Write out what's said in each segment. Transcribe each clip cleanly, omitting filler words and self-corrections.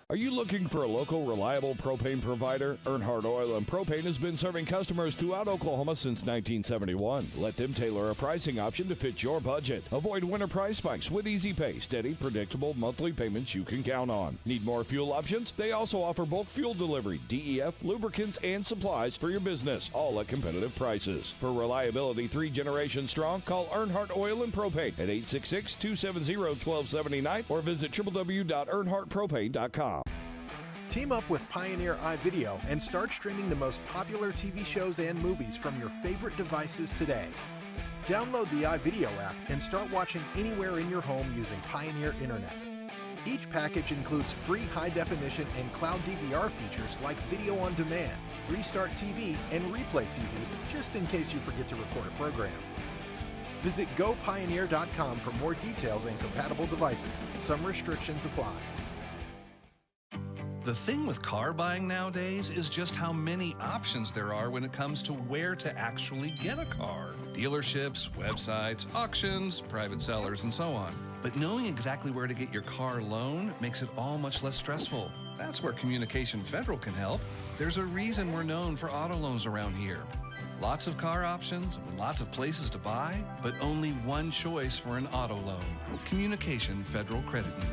Are you looking for a local, reliable propane provider? Earnhardt Oil and Propane has been serving customers throughout Oklahoma since 1971. Let them tailor a pricing option to fit your budget. Avoid winter price spikes with easy pay, steady, predictable monthly payments you can count on. Need more fuel options? They also offer bulk fuel delivery, DEF, lubricants, and supplies for your business, all at competitive prices. For reliability 3 generations strong, call Earnhardt Oil and Propane at 866-270-1279 or visit www.earnhardtpropane.com. Team up with Pioneer iVideo and start streaming the most popular TV shows and movies from your favorite devices today. Download the iVideo app and start watching anywhere in your home using Pioneer Internet. Each package includes free high-definition and cloud DVR features like video on demand, Restart TV, and Replay TV, just in case you forget to record a program. Visit gopioneer.com for more details and compatible devices. Some restrictions apply. The thing with car buying nowadays is just how many options there are when it comes to where to actually get a car. Dealerships, websites, auctions, private sellers, and so on. But knowing exactly where to get your car loan makes it all much less stressful. That's where Communication Federal can help. There's a reason we're known for auto loans around here. Lots of car options, lots of places to buy, but only one choice for an auto loan. Communication Federal Credit Union.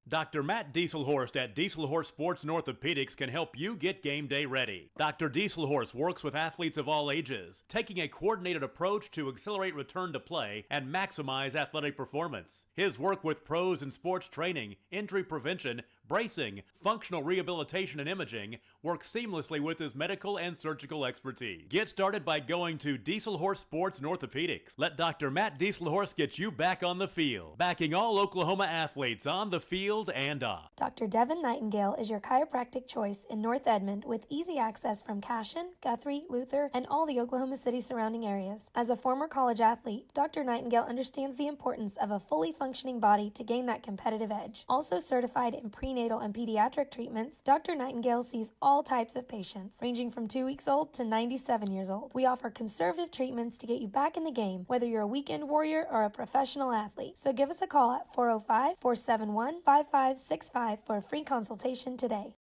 Dr. Matt Dieselhorst at Dieselhorst Sports and Orthopedics can help you get game day ready. Dr. Dieselhorst works with athletes of all ages, taking a coordinated approach to accelerate return to play and maximize athletic performance. His work with pros in sports training, injury prevention, bracing, functional rehabilitation, and imaging works seamlessly with his medical and surgical expertise. Get started by going to Dieselhorst Sports and Orthopedics. Let Dr. Matt Dieselhorst get you back on the field, backing all Oklahoma athletes on the field and off. Dr. Devin Nightingale is your chiropractic choice in North Edmond with easy access from Cashion, Guthrie, Luther, and all the Oklahoma City surrounding areas. As a former college athlete, Dr. Nightingale understands the importance of a fully functioning body to gain that competitive edge. Also certified in prenatal and pediatric treatments, Dr. Nightingale sees all types of patients, ranging from 2 weeks old to 97 years old. We offer conservative treatments to get you back in the game, whether you're a weekend warrior or a professional athlete. So give us a call at 405-471-5565 for a free consultation today.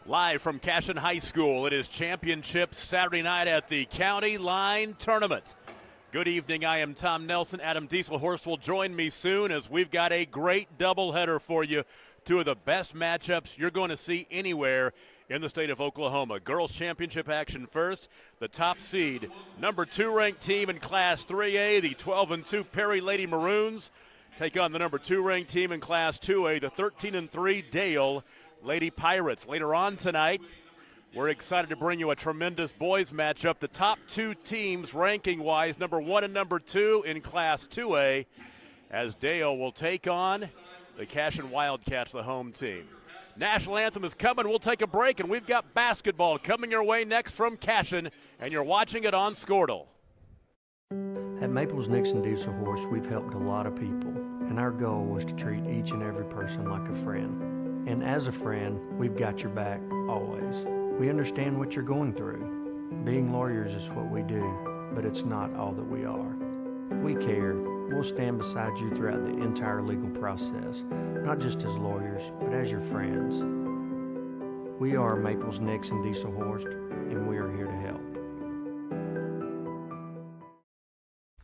Live from Cashion High School, it is championship Saturday night at the County Line Tournament. Good evening, I am Tom Nelson. Adam Dieselhorst will join me soon as we've got a great doubleheader for you. Two of the best matchups you're going to see anywhere in the state of Oklahoma. Girls Championship action first. The top seed, number 2 ranked team in Class 3A, the 12-2 Perry Lady Maroons, take on the number 2 ranked team in Class 2A, the 13-3 Dale Lady Pirates. Later on tonight, we're excited to bring you a tremendous boys matchup. The top 2 teams ranking-wise, number 1 and number 2 in Class 2A, as Dale will take on the Cashion Wildcats, the home team. National Anthem is coming. We'll take a break, and we've got basketball coming your way next from Cashion, and you're watching it on Squirtle. At Maples Nixon Dieselhorst, we've helped a lot of people, and our goal was to treat each and every person like a friend. And as a friend, we've got your back always. We understand what you're going through. Being lawyers is what we do, but it's not all that we are. We care. We'll stand beside you throughout the entire legal process, not just as lawyers, but as your friends. We are Maples Nixon Dieselhorst, and we are here to help.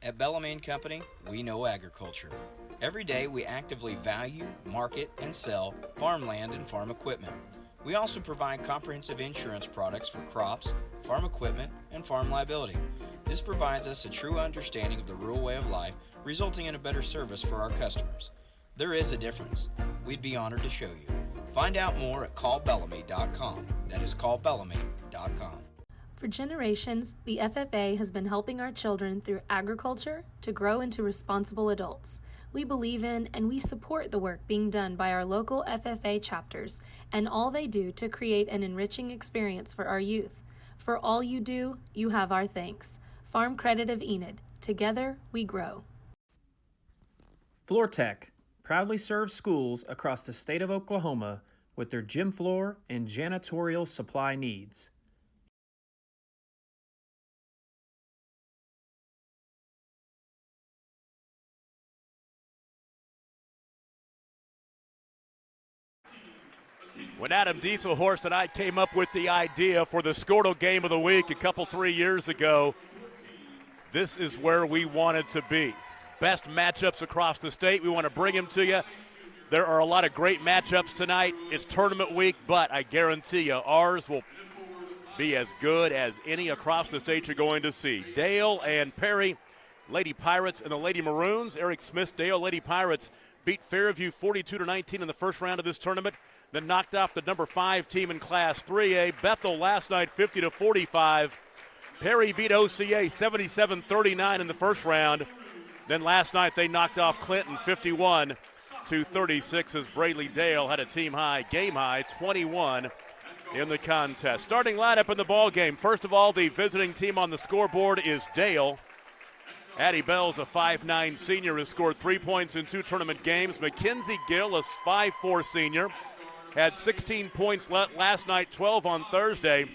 At Bellamy & Company, we know agriculture. Every day we actively value, market, and sell farmland and farm equipment. We also provide comprehensive insurance products for crops, farm equipment, and farm liability. This provides us a true understanding of the rural way of life, resulting in a better service for our customers. There is a difference. We'd be honored to show you. Find out more at callbellamy.com. That is callbellamy.com. For generations, the FFA has been helping our children through agriculture to grow into responsible adults. We believe in and we support the work being done by our local FFA chapters and all they do to create an enriching experience for our youth. For all you do, you have our thanks. Farm Credit of Enid. Together, we grow. FloorTech proudly serves schools across the state of Oklahoma with their gym floor and janitorial supply needs. When Adam Dieselhorst and I came up with the idea for the Squirtle Game of the Week a couple, 3 years ago, this is where we wanted to be. Best matchups across the state. We want to bring them to you. There are a lot of great matchups tonight. It's tournament week, but I guarantee you ours will be as good as any across the state you're going to see. Dale and Perry, Lady Pirates and the Lady Maroons. Eric Smith's Dale Lady Pirates beat Fairview 42-19 in the first round of this tournament, then knocked off the number 5 team in Class 3A. Bethel last night 50-45. Perry beat OCA 77-39 in the first round. Then last night they knocked off Clinton 51-36 as Braley Dale had a game high 21 in the contest. Starting lineup in the ball game. First of all, the visiting team on the scoreboard is Dale. Addie Bell's a 5'9 senior who scored 3 points in 2 tournament games. Mackenzie Gill, a 5'4 senior, had 16 points last night, 12 on Thursday.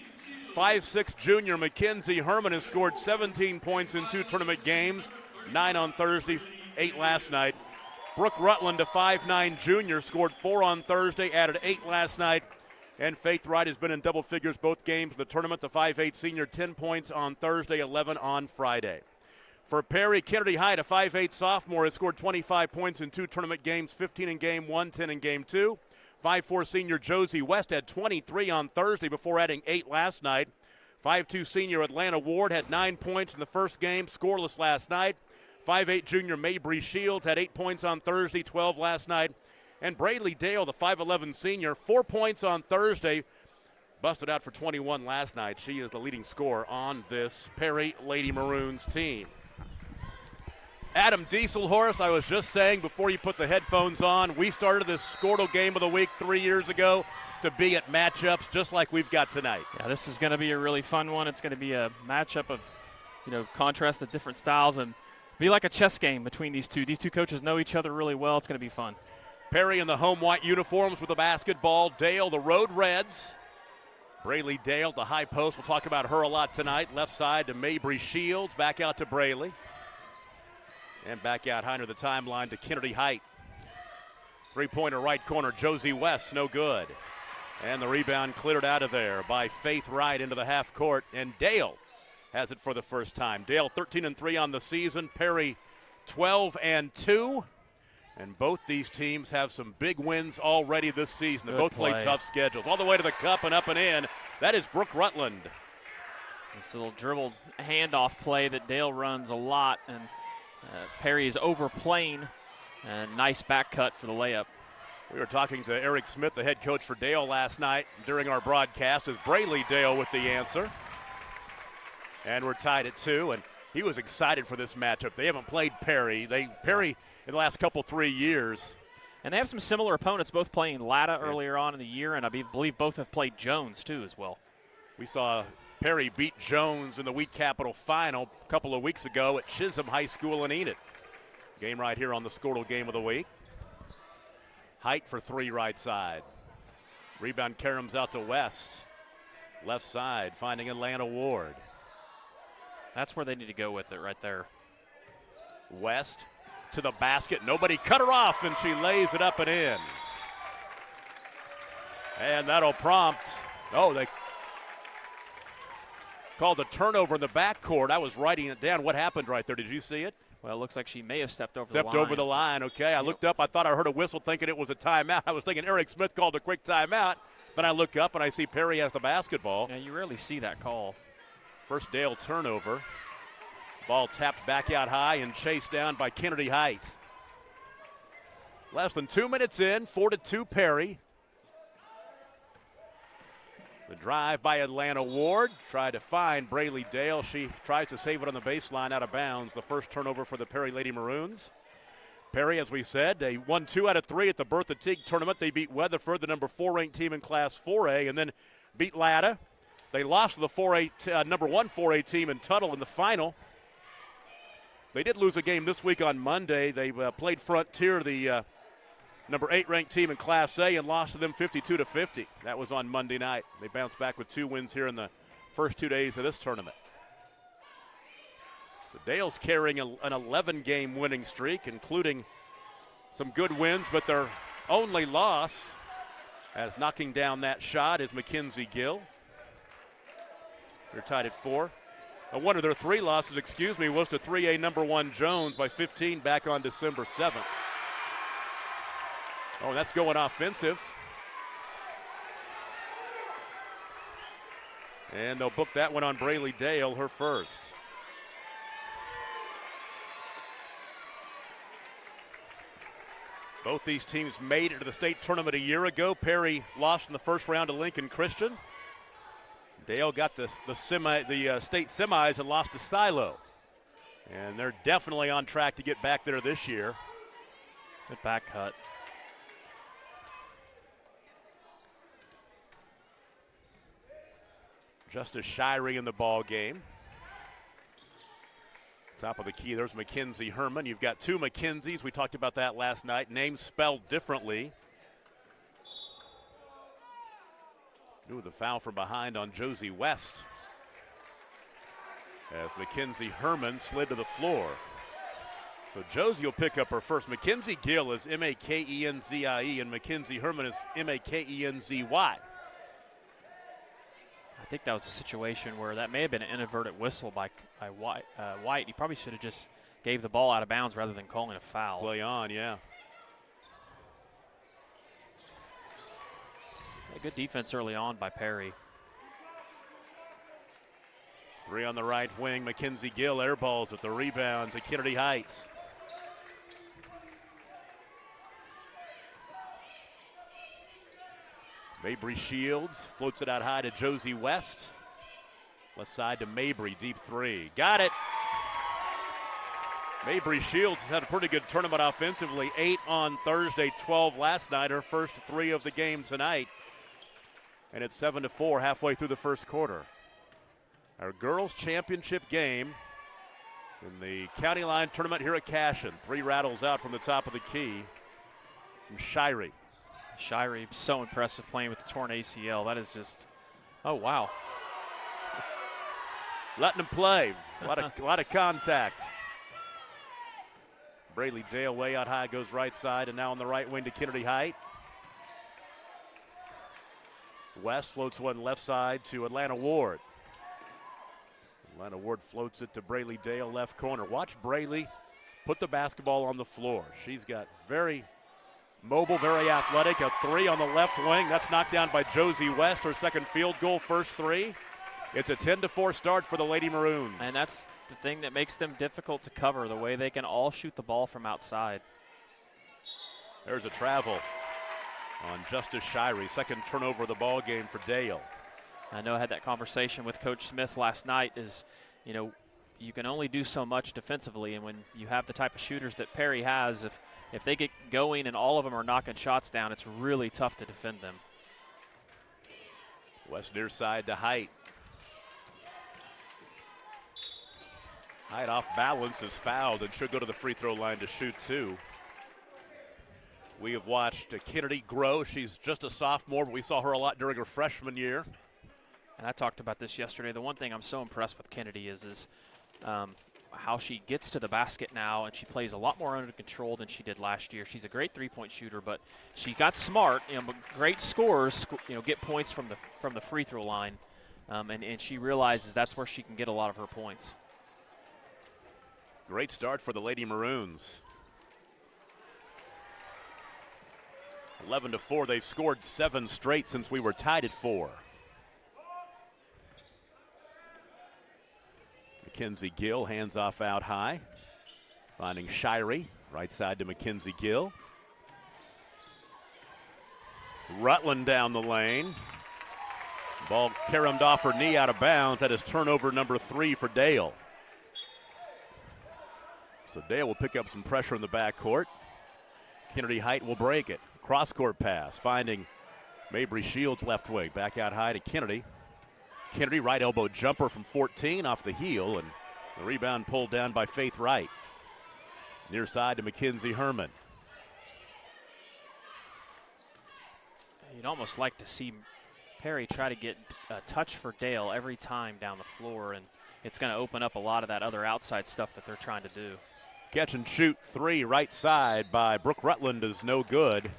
5'6 junior Mackenzie Herman has scored 17 points in 2 tournament games, 9 on Thursday, 8 last night. Brooke Rutland, a 5'9 junior, scored 4 on Thursday, added 8 last night. And Faith Wright has been in double figures both games in the tournament. The 5'8 senior, 10 points on Thursday, 11 on Friday. For Perry, Kennedy Hyde, a 5'8 sophomore, has scored 25 points in 2 tournament games, 15 in game 1, 10 in game 2. 5'4 senior Josie West had 23 on Thursday before adding 8 last night. 5'2 senior Atlanta Ward had 9 points in the first game, scoreless last night. 5'8 junior Mabry Shields had 8 points on Thursday, 12 last night. And Braley Dale, the 5'11 senior, 4 points on Thursday, busted out for 21 last night. She is the leading scorer on this Perry Lady Maroons team. Adam Dieselhorst, I was just saying before you put the headphones on, we started this Squirtle Game of the Week 3 years ago to be at matchups just like we've got tonight. Yeah, this is going to be a really fun one. It's going to be a matchup of, contrast of different styles and be like a chess game between these two. These two coaches know each other really well. It's going to be fun. Perry in the home white uniforms with the basketball. Dale, the Road Reds. Braley Dale, the high post. We'll talk about her a lot tonight. Left side to Mabry Shields. Back out to Braley. And back out high under the timeline to Kennedy Height. Three-pointer right corner, Josie West, no good. And the rebound cleared out of there by Faith Wright into the half court. And Dale has it for the first time. Dale 13-3 on the season. Perry 12-2. And both these teams have some big wins already this season. They both play tough schedules. All the way to the cup and up and in. That is Brooke Rutland. This little dribbled handoff play that Dale runs a lot. And Perry is overplaying. And nice back cut for the layup. We were talking to Eric Smith, the head coach for Dale, last night during our broadcast as Braley Dale with the answer. And we're tied at 2, and he was excited for this matchup. They haven't played Perry. Perry in the last couple 3 years. And they have some similar opponents, both playing Latta earlier on in the year, and I believe both have played Jones too as well. We saw Perry beat Jones in the Wheat Capital Final a couple of weeks ago at Chisholm High School in Enid. Game right here on the Squirtle Game of the Week. Height for 3 right side. Rebound caroms out to West. Left side finding Atlanta Ward. That's where they need to go with it right there. West to the basket. Nobody cut her off, and she lays it up and in. And that'll prompt. Oh, they called a turnover in the backcourt. I was writing it down. What happened right there? Did you see it? Well, it looks like she may have stepped over the line. Stepped over the line, okay. I looked up. I thought I heard a whistle thinking it was a timeout. I was thinking Eric Smith called a quick timeout. Then I look up, and I see Perry has the basketball. Yeah, you rarely see that call. First Dale turnover. Ball tapped back out high and chased down by Kennedy Height. Less than 2 minutes in, 4-2 Perry. The drive by Atlanta Ward. Tried to find Braley Dale. She tries to save it on the baseline out of bounds. The first turnover for the Perry Lady Maroons. Perry, as we said, they won 2 out of 3 at the Bertha Teague tournament. They beat Weatherford, the number 4 ranked team in Class 4A, and then beat Latta. They lost to the number 1 4A team in Tuttle in the final. They did lose a game this week on Monday. They played Frontier, the number 8 ranked team in Class A, and lost to them 52-50. That was on Monday night. They bounced back with 2 wins here in the first 2 days of this tournament. So Dale's carrying an 11-game winning streak, including some good wins, but their only loss As knocking down that shot is Mackenzie Gill. They're tied at 4. One of their 3 losses, was to 3A number 1 Jones by 15 back on December 7th. Oh, that's going offensive. And they'll book that one on Braylee Dale, her first. Both these teams made it to the state tournament a year ago. Perry lost in the first round to Lincoln Christian. Dale got the state semis and lost to Silo. And they're definitely on track to get back there this year. Good back cut. Justice Shirey in the ball game. Top of the key, there's Mackenzie Herman. You've got 2 Mackenzies. We talked about that last night. Names spelled differently. Ooh, the foul from behind on Josie West. As Mackenzie Herman slid to the floor. So Josie will pick up her first. Mackenzie Gill is M-A-K-E-N-Z-I-E, and Mackenzie Herman is M-A-K-E-N-Z-Y. I think that was a situation where that may have been an inadvertent whistle by White. He probably should have just gave the ball out of bounds rather than calling a foul. Play on, yeah. Good defense early on by Perry. 3 on the right wing. Mackenzie Gill airballs at the rebound to Kennedy Heights. Mabry Shields floats it out high to Josie West. Left side to Mabry, deep 3. Got it. Mabry Shields has had a pretty good tournament offensively. 8 on Thursday, 12 last night. Her first 3 of the game tonight. And it's 7-4 halfway through the first quarter. Our girls' championship game in the county line tournament here at Cashion. 3 rattles out from the top of the key from Shirey. Shirey, so impressive playing with the torn ACL. That is just, oh, wow. Letting him play. A lot of contact. Braylee Dale way out high, goes right side, and now on the right wing to Kennedy Height. West floats one left side to Atlanta Ward. Atlanta Ward floats it to Braylee Dale, left corner. Watch Braylee put the basketball on the floor. She's got very mobile, very athletic. A 3 on the left wing. That's knocked down by Josie West. Her second field goal, first 3. It's a 10-4 start for the Lady Maroons. And that's the thing that makes them difficult to cover, the way they can all shoot the ball from outside. There's a travel on Justice Shirey. Second turnover of the ball game for Dale. I know I had that conversation with Coach Smith last night is, you can only do so much defensively, and when you have the type of shooters that Perry has, if they get going and all of them are knocking shots down, it's really tough to defend them. West near side to Height. Height off balance is fouled and should go to the free throw line to shoot 2. We have watched Kennedy grow. She's just a sophomore, but we saw her a lot during her freshman year. And I talked about this yesterday. The one thing I'm so impressed with Kennedy is how she gets to the basket now, and she plays a lot more under control than she did last year. She's a great three-point shooter, but she got smart. But great scorers, get points from the free throw line, and she realizes that's where she can get a lot of her points. Great start for the Lady Maroons. 11-4. They've scored 7 straight since we were tied at 4. Mackenzie Gill, hands off out high. Finding Shirey, right side to Mackenzie Gill. Rutland down the lane. Ball caromed off her knee out of bounds. That is turnover number 3 for Dale. So Dale will pick up some pressure in the backcourt. Kennedy Height will break it. Cross-court pass, finding Mabry Shields left wing. Back out high to Kennedy. Kennedy, right elbow jumper from 14 off the heel, and the rebound pulled down by Faith Wright. Near side to Mackenzie Herman. You'd almost like to see Perry try to get a touch for Dale every time down the floor, and it's going to open up a lot of that other outside stuff that they're trying to do. Catch and shoot 3 right side by Brooke Rutland is no good.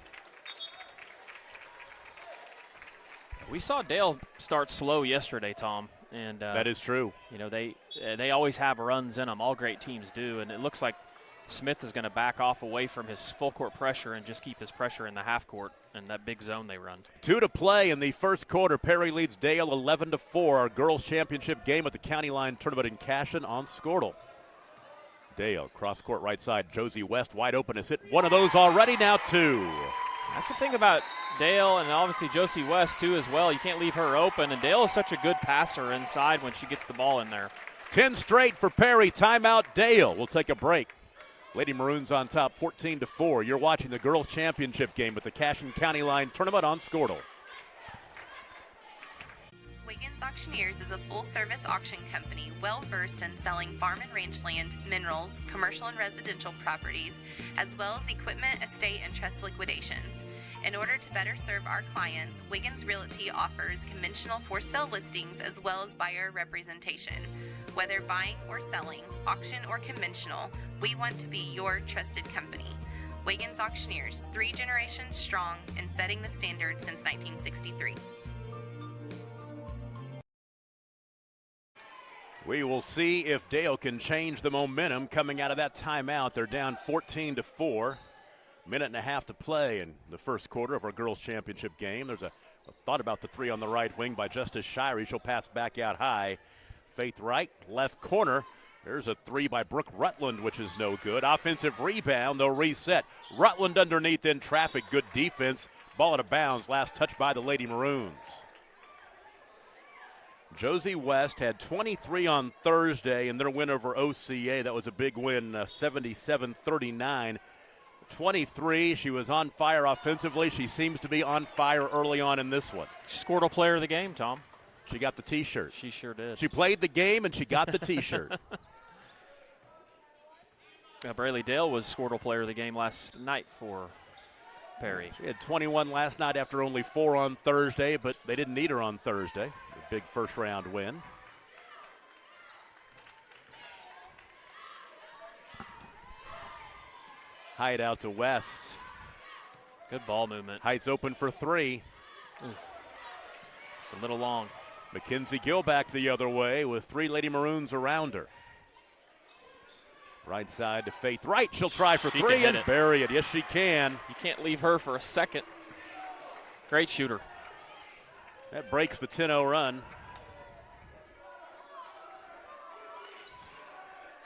We saw Dale start slow yesterday, Tom. And that is true. You know, they always have runs in them. All great teams do. And it looks like Smith is going to back off away from his full court pressure and just keep his pressure in the half court and that big zone they run. 2 to play in the first quarter. Perry leads Dale 11-4. Our girls championship game at the County Line Tournament in Cashion on Squirtle. Dale, cross court right side. Josie West wide open, has hit one of those already, now 2. That's the thing about Dale and obviously Josie West too as well. You can't leave her open, and Dale is such a good passer inside when she gets the ball in there. 10 straight for Perry. Timeout Dale. We'll take a break. Lady Maroons on top 14-4. You're watching the girls championship game at the Cashion County Line Tournament on Squirtle. Wiggins Auctioneers is a full-service auction company well-versed in selling farm and ranch land, minerals, commercial and residential properties, as well as equipment, estate, and trust liquidations. In order to better serve our clients, Wiggins Realty offers conventional for-sale listings as well as buyer representation. Whether buying or selling, auction or conventional, we want to be your trusted company. Wiggins Auctioneers, 3 generations strong and setting the standard since 1963. We will see if Dale can change the momentum coming out of that timeout. They're down 14-4. Minute and a half to play in the first quarter of our girls championship game. There's a thought about the 3 on the right wing by Justice Shirey. She'll pass back out high. Faith Wright, left corner. There's a 3 by Brooke Rutland, which is no good. Offensive rebound, they'll reset. Rutland underneath in traffic, good defense. Ball out of bounds, last touch by the Lady Maroons. Josie West had 23 on Thursday in their win over OCA. That was a big win, 77-39. 23, she was on fire offensively. She seems to be on fire early on in this one. Squirtle player of the game, Tom. She got the T-shirt. She sure did. She played the game and she got the T-shirt. Braley Dale was Squirtle player of the game last night for Perry. She had 21 last night after only 4 on Thursday, but they didn't need her on Thursday. A big first-round win. Height out to West. Good ball movement. Height's open for 3. Ooh. It's a little long. Mackenzie Gill back the other way with 3 Lady Maroons around her. Right side to Faith Wright. She'll try for 3 and bury it. Yes, she can. You can't leave her for a second. Great shooter. That breaks the 10-0 run.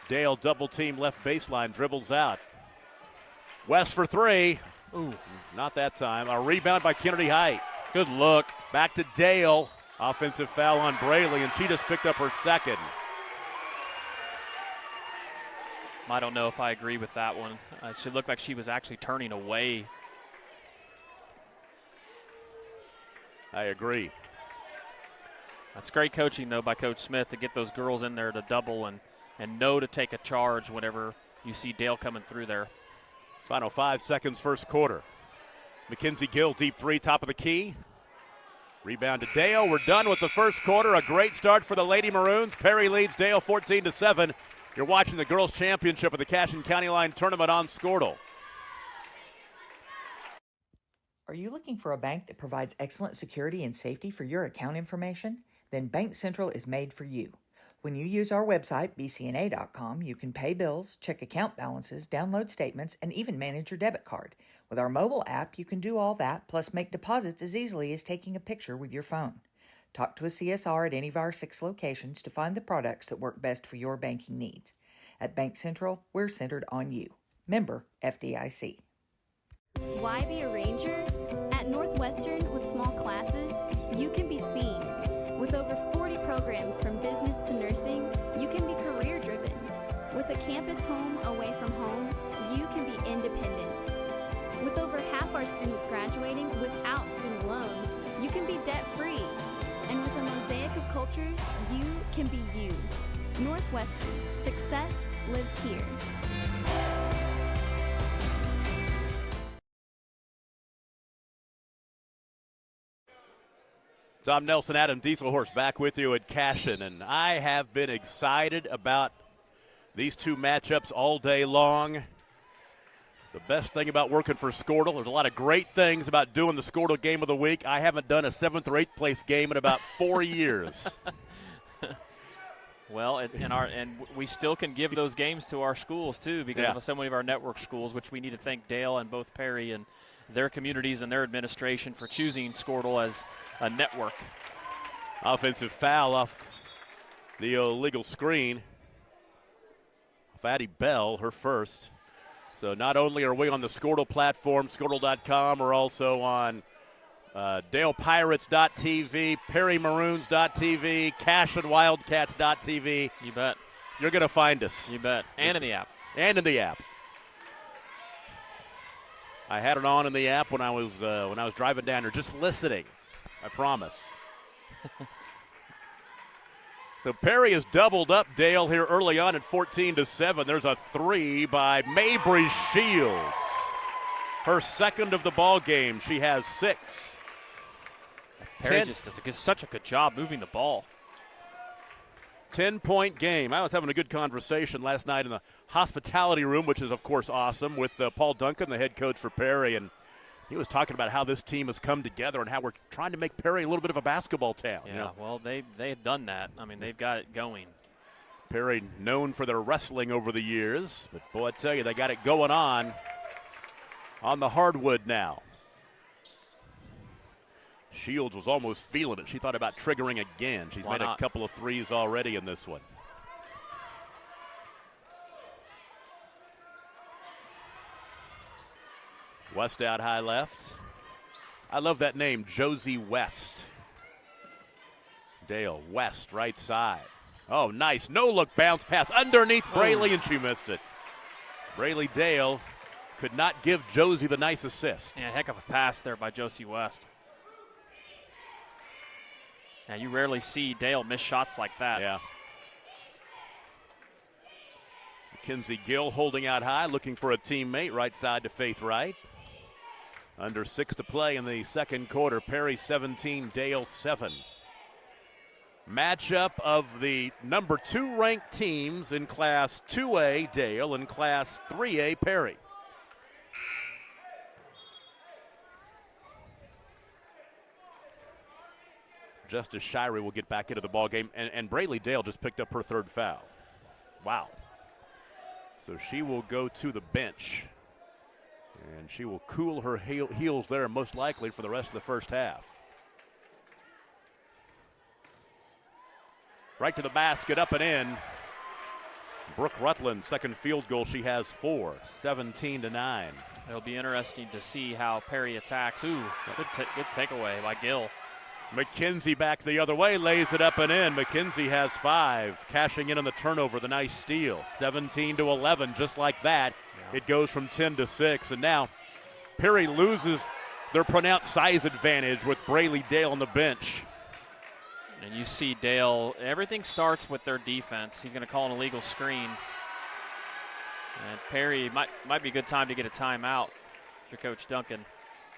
Dale double team left baseline, dribbles out. West for 3. Ooh, not that time. A rebound by Kennedy Height. Good look. Back to Dale. Offensive foul on Braley, and she just picked up her second. I don't know if I agree with that one. She looked like she was actually turning away. I agree. That's great coaching, though, by Coach Smith to get those girls in there to double and know to take a charge whenever you see Dale coming through there. Final 5 seconds, first quarter. Mackenzie Gill, deep 3, top of the key. Rebound to Dale. We're done with the first quarter. A great start for the Lady Maroons. Perry leads Dale 14-7. You're watching the girls' championship of the Cashion County Line Tournament on Squirtle. Are you looking for a bank that provides excellent security and safety for your account information? Then Bank Central is made for you. When you use our website, bcna.com, you can pay bills, check account balances, download statements, and even manage your debit card. With our mobile app, you can do all that, plus make deposits as easily as taking a picture with your phone. Talk to a CSR at any of our 6 locations to find the products that work best for your banking needs. At Bank Central, we're centered on you. Member FDIC. Why be a ranger? At Northwestern, with small classes, you can be seen. With over 40 programs from business to nursing, you can be career-driven. With a campus home away from home, you can be independent. With over half our students graduating without student loans, you can be debt-free. And with a mosaic of cultures, you can be you. Northwestern, success lives here. Tom Nelson, Adam Dieselhorst back with you at Cashion, and I have been excited about these two matchups all day long. The best thing about working for Squirtle, there's a lot of great things about doing the Squirtle Game of the Week. I haven't done a 7th or 8th place game in about 4 years. Well, and we still can give those games to our schools, too, because of so many of our network schools, which we need to thank Dale and both Perry and their communities and their administration for choosing Squirtle as a network. Offensive foul off the illegal screen. Addie Bell, her first. So not only are we on the Squirtle platform, Squirtle.com, we're also on DalePirates.tv, PerryMaroons.tv, CashAndWildcats.tv. You bet. You're going to find us. You bet. And in the app. And in the app. I had it on in the app when I was driving down here, just listening. I promise. So Perry has doubled up Dale here early on at 14-7. There's a 3 by Mabry Shields. Her second of the ball game. She has 6. Perry just does such a good job moving the ball. 10-point game. I was having a good conversation last night in the hospitality room, which is, of course, awesome, with Paul Duncan, the head coach for Perry, and he was talking about how this team has come together and how we're trying to make Perry a little bit of a basketball town. Yeah, you know? Well, they've done that. I mean, they've got it going. Perry known for their wrestling over the years, but boy, I tell you, they got it going on the hardwood now. Shields was almost feeling it. She thought about triggering again. She's made a couple of threes already in this one. West out high left. I love that name, Josie West. Dale West, right side. Oh, nice. No-look bounce pass underneath Braley, and she missed it. Braley Dale could not give Josie the nice assist. Yeah, heck of a pass there by Josie West. Now, you rarely see Dale miss shots like that. Yeah. Mackenzie Gill holding out high, looking for a teammate, right side to Faith Wright. Under 6 to play in the second quarter. Perry 17, Dale 7. Matchup of the number 2 ranked teams in Class 2A, Dale, and Class 3A, Perry. Justice Shirey will get back into the ball game, and Braley Dale just picked up her 3rd foul. Wow. So she will go to the bench. And she will cool her heels there most likely for the rest of the first half. Right to the basket, up and in. Brooke Rutland, second field goal. She has 4, 17-9. It'll be interesting to see how Perry attacks. Ooh, good takeaway by Gill. McKenzie back the other way, lays it up and in. McKenzie has 5, cashing in on the turnover, the nice steal. 17-11, just like that. Yeah. It goes from 10-6, and now Perry loses their pronounced size advantage with Braley Dale on the bench. And you see Dale, everything starts with their defense. He's going to call an illegal screen. And Perry might be a good time to get a timeout for Coach Duncan.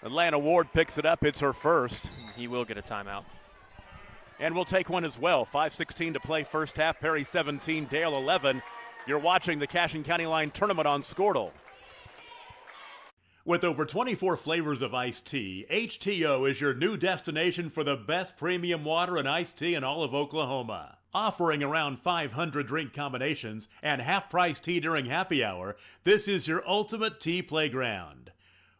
Atlanta Ward picks it up. It's her first. He will get a timeout. And we'll take one as well. 5:16 to play first half. Perry 17, Dale 11. You're watching the Cashin County Line Tournament on Squirtle. With over 24 flavors of iced tea, HTO is your new destination for the best premium water and iced tea in all of Oklahoma. Offering around 500 drink combinations and half-price tea during happy hour, this is your ultimate tea playground.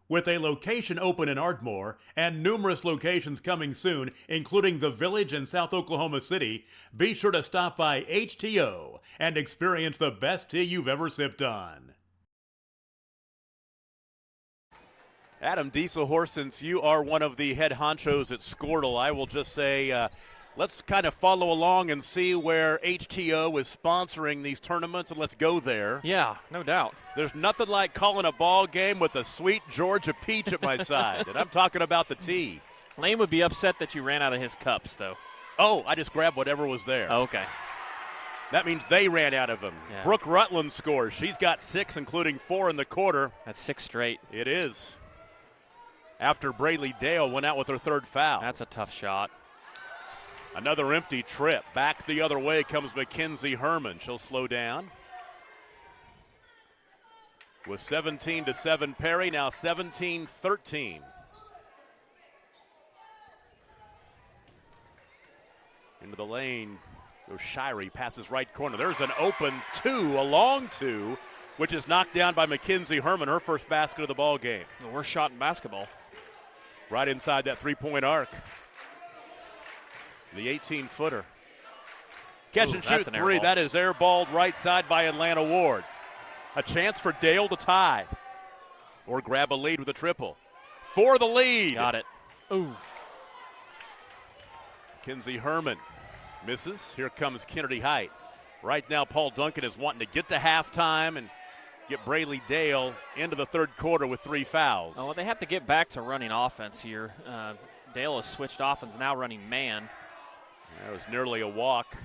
With a location open in Ardmore and numerous locations coming soon, including the Village in South Oklahoma City, be sure to stop by HTO and experience the best tea you've ever sipped on. Adam Dieselhorst, since you are one of the head honchos at Squirtle, I will just say let's kind of follow along and see where HTO is sponsoring these tournaments, and let's go there. Yeah, no doubt. There's nothing like calling a ball game with a sweet Georgia peach at my side, and I'm talking about the tea. Lane would be upset that you ran out of his cups, though. Oh, I just grabbed whatever was there. Oh, okay. That means they ran out of them. Yeah. Brooke Rutland scores. She's got 6, including 4 in the quarter. That's 6 straight. It is. After Braley Dale went out with her 3rd foul. That's a tough shot. Another empty trip. Back the other way comes Mackenzie Herman. She'll slow down. with 17-7 Perry, now 17-13. Into the lane goes Shirey, passes right corner. There's an open two, a long two, which is knocked down by Mackenzie Herman, her first basket of the ball game. The worst shot in basketball. Right inside that three-point arc. The 18-footer. Catch and shoot three. That is airballed right side by Atlanta Ward. A chance for Dale to tie or grab a lead with a triple. For the lead. Got it. Ooh. Mackenzie Herman misses. Here comes Kennedy Height. Right now, Paul Duncan is wanting to get to halftime and get Brayley Dale into the third quarter with 3 fouls. Oh, well, they have to get back to running offense here. Dale has switched offense, now running man. That was nearly a walk.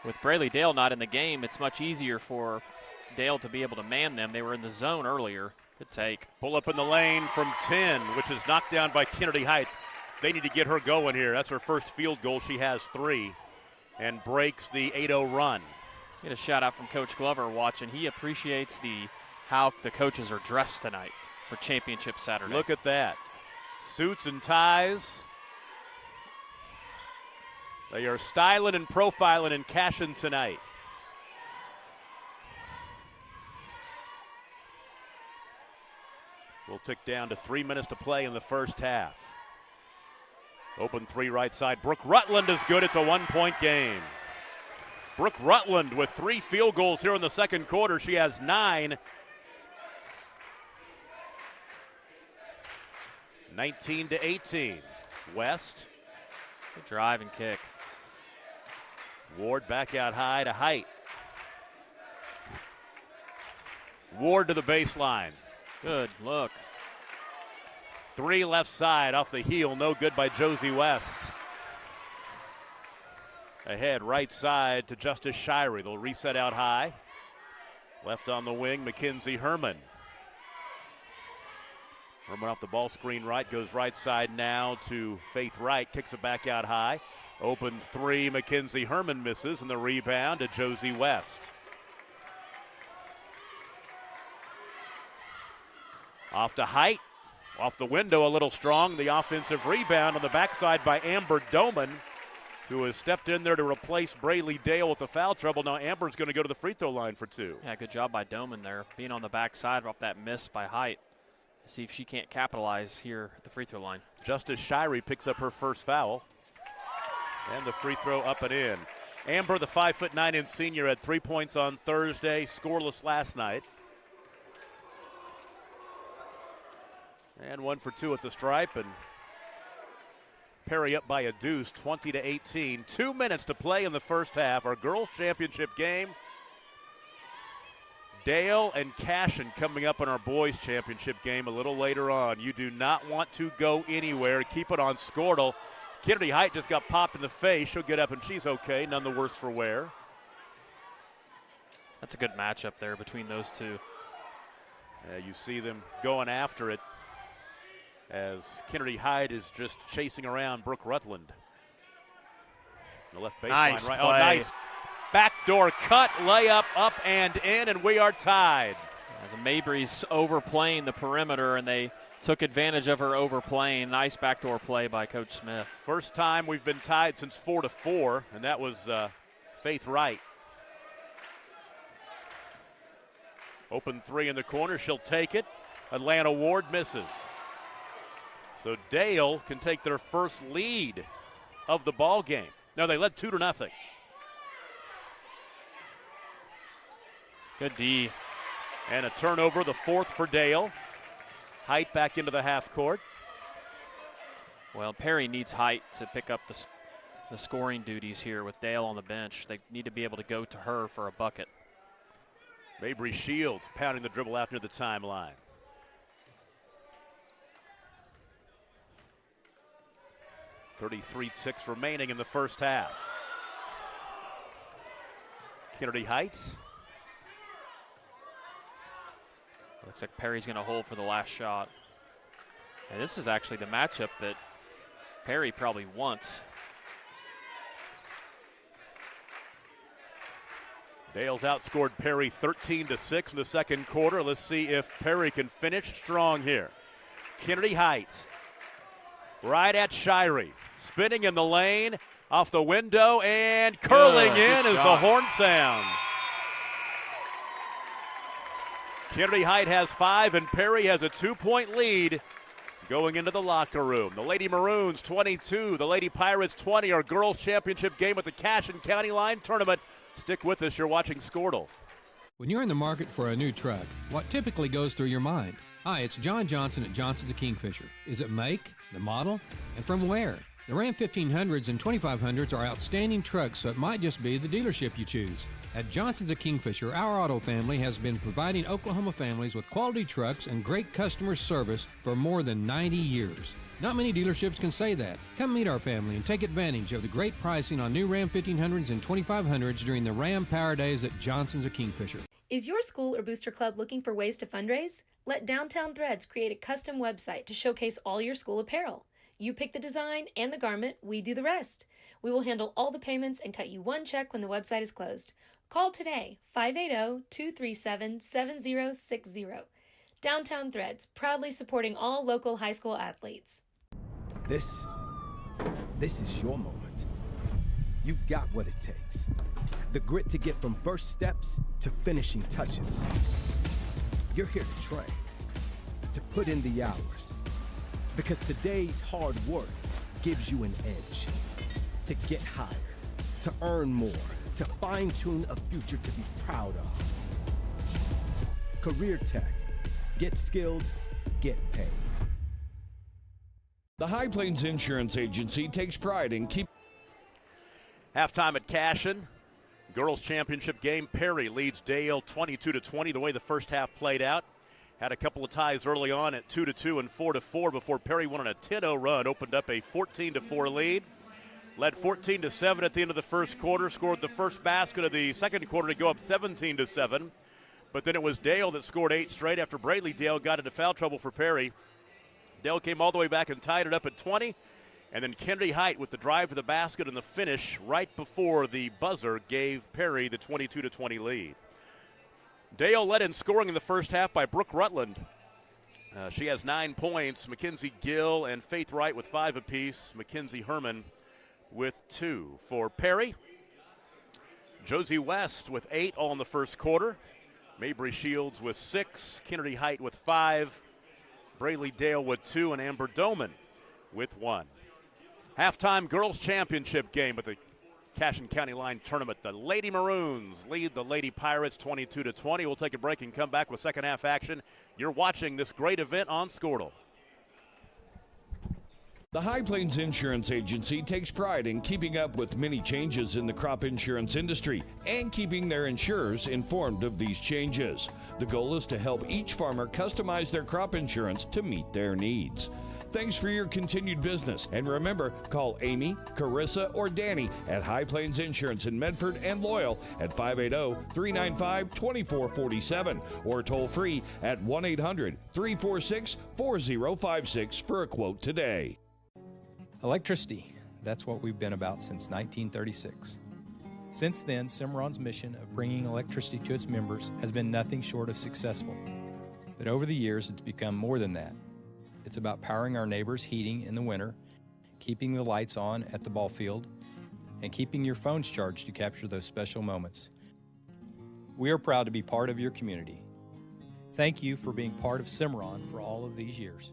With Brayley Dale not in the game, it's much easier for Dale to be able to man them. They were in the zone earlier. Good take. Pull up in the lane from 10, which is knocked down by Kennedy Height. They need to get her going here. That's her first field goal. She has 3 and breaks the 8-0 run. Get a shout out from Coach Glover watching. He appreciates how the coaches are dressed tonight for Championship Saturday. Look at that. Suits and ties. They are styling and profiling in Cashion tonight. We'll tick down to 3 minutes to play in the first half. Open three right side. Brooke Rutland is good. It's a 1-point game. Brooke Rutland with 3 field goals here in the second quarter. She has 9. 19-18. West. Good drive and kick. Ward back out high to Height. Ward to the baseline. Good look. 3 left side off the heel. No good by Josie West. Ahead right side to Justice Shirey. They'll reset out high. Left on the wing, Mackenzie Herman. Herman off the ball screen right, goes right side now to Faith Wright. Kicks it back out high. Open 3, Mackenzie Herman misses, and the rebound to Josie West. Off to Height. Off the window a little strong. The offensive rebound on the backside by Amber Doman, who has stepped in there to replace Brayley Dale with the foul trouble. Now Amber's going to go to the free throw line for 2. Yeah, good job by Doman there, being on the backside off that miss by Height. See if she can't capitalize here at the free throw line. Justice Shirey picks up her first foul. And the free throw up and in. Amber, the 5'9" senior, had 3 points on Thursday, scoreless last night. And 1 for 2 at the stripe, and Perry up by a deuce, 20-18. 2 minutes to play in the first half. Our girls' championship game. Dale and Cashion coming up in our boys' championship game a little later on. You do not want to go anywhere. Keep it on Squirtle. Kennedy Height just got popped in the face. She'll get up and she's okay. None the worse for wear. That's a good matchup there between those two. You see them going after it as Kennedy Height is just chasing around Brooke Rutland. The left baseline. Nice right. play. Oh, nice. Backdoor cut, layup, up and in, and we are tied. As Mabry's overplaying the perimeter, and they took advantage of her overplaying. Nice backdoor play by Coach Smith. First time we've been tied since 4-4, and that was Faith Wright. Open 3 in the corner. She'll take it. Atlanta Ward misses. So Dale can take their first lead of the ball game. No, they led 2-0. Good D. And a turnover, the 4th for Dale. Height back into the half court. Well, Perry needs Height to pick up the scoring duties here with Dale on the bench. They need to be able to go to her for a bucket. Mabry Shields pounding the dribble out near the timeline. .33 remaining in the first half. Kennedy Height. Looks like Perry's going to hold for the last shot. And this is actually the matchup that Perry probably wants. Dale's outscored Perry 13-6 in the second quarter. Let's see if Perry can finish strong here. Kennedy Height, right at Shirey, spinning in the lane, off the window, and curling in as the horn sounds. Kennedy Height has 5, and Perry has a 2-point lead going into the locker room. The Lady Maroons 22, the Lady Pirates 20, our girls championship game at the Cashin County Line Tournament. Stick with us, you're watching Squirtle. When you're in the market for a new truck, what typically goes through your mind? Hi, it's John Johnson at Johnson's of Kingfisher. Is it make, the model, and from where? The Ram 1500s and 2500s are outstanding trucks, so it might just be the dealership you choose. At Johnson's of Kingfisher, our auto family has been providing Oklahoma families with quality trucks and great customer service for more than 90 years. Not many dealerships can say that. Come meet our family and take advantage of the great pricing on new Ram 1500s and 2500s during the Ram Power Days at Johnson's of Kingfisher. Is your school or booster club looking for ways to fundraise? Let Downtown Threads create a custom website to showcase all your school apparel. You pick the design and the garment, we do the rest. We will handle all the payments and cut you one check when the website is closed. Call today, 580-237-7060. Downtown Threads, proudly supporting all local high school athletes. This is your moment. You've got what it takes. The grit to get from first steps to finishing touches. You're here to train, to put in the hours. Because today's hard work gives you an edge. To get hired, to earn more, to fine-tune a future to be proud of. Career Tech. Get skilled, get paid. The High Plains Insurance Agency takes pride in keeping. Halftime at Cashin. Girls Championship game. Perry leads Dale 22-20 the way the first half played out. Had a couple of ties early on at 2-2 and 4-4 before Perry went on a 10-0 run, opened up a 14-4 lead. Led 14-7 at the end of the first quarter, scored the first basket of the second quarter to go up 17-7. But then it was Dale that scored 8 straight after Brayley Dale got into foul trouble for Perry. Dale came all the way back and tied it up at 20. And then Kennedy Height with the drive to the basket and the finish right before the buzzer gave Perry the 22-20 lead. Dale led in scoring in the first half by Brooke Rutland. She has 9 points. Mackenzie Gill and Faith Wright with 5 apiece. Mackenzie Herman with 2. For Perry, Josie West with 8 all in the first quarter. Mabry Shields with 6. Kennedy Height with 5. Brayley Dale with 2. And Amber Doman with 1. Halftime girls championship game at the Cashin County Line Tournament. The Lady Maroons lead the Lady Pirates 22-20. We'll take a break and come back with second half action. You're watching this great event on Squirtle. The High Plains Insurance Agency takes pride in keeping up with many changes in the crop insurance industry and keeping their insurers informed of these changes. The goal is to help each farmer customize their crop insurance to meet their needs. Thanks for your continued business. And remember, call Amy, Carissa, or Danny at High Plains Insurance in Medford and Loyal at 580-395-2447 or toll free at 1-800-346-4056 for a quote today. Electricity, that's what we've been about since 1936. Since then, Cimarron's mission of bringing electricity to its members has been nothing short of successful. But over the years, it's become more than that. It's about powering our neighbors' heating in the winter, keeping the lights on at the ball field, and keeping your phones charged to capture those special moments. We are proud to be part of your community. Thank you for being part of Cimarron for all of these years.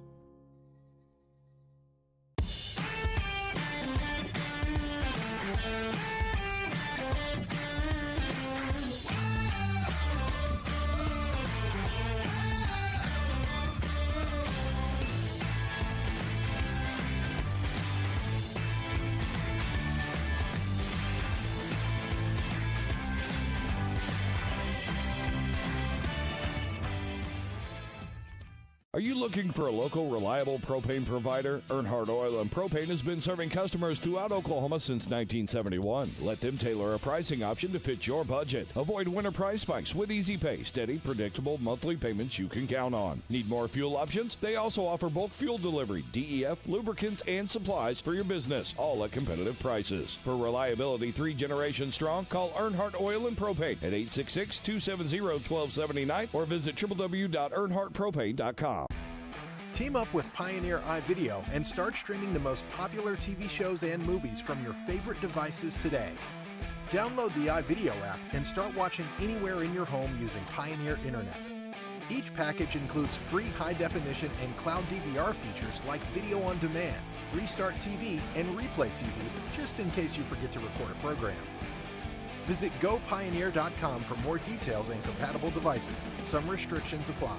Are you looking for a local, reliable propane provider? Earnhardt Oil and Propane has been serving customers throughout Oklahoma since 1971. Let them tailor a pricing option to fit your budget. Avoid winter price spikes with easy pay, steady, predictable monthly payments you can count on. Need more fuel options? They also offer bulk fuel delivery, DEF, lubricants, and supplies for your business, all at competitive prices. For reliability 3 generations strong, call Earnhardt Oil and Propane at 866-270-1279 or visit www.earnhardtpropane.com. Team up with Pioneer iVideo and start streaming the most popular TV shows and movies from your favorite devices today. Download the iVideo app and start watching anywhere in your home using Pioneer Internet. Each package includes free high-definition and cloud DVR features like Video on Demand, Restart TV, and Replay TV, just in case you forget to record a program. Visit GoPioneer.com for more details and compatible devices. Some restrictions apply.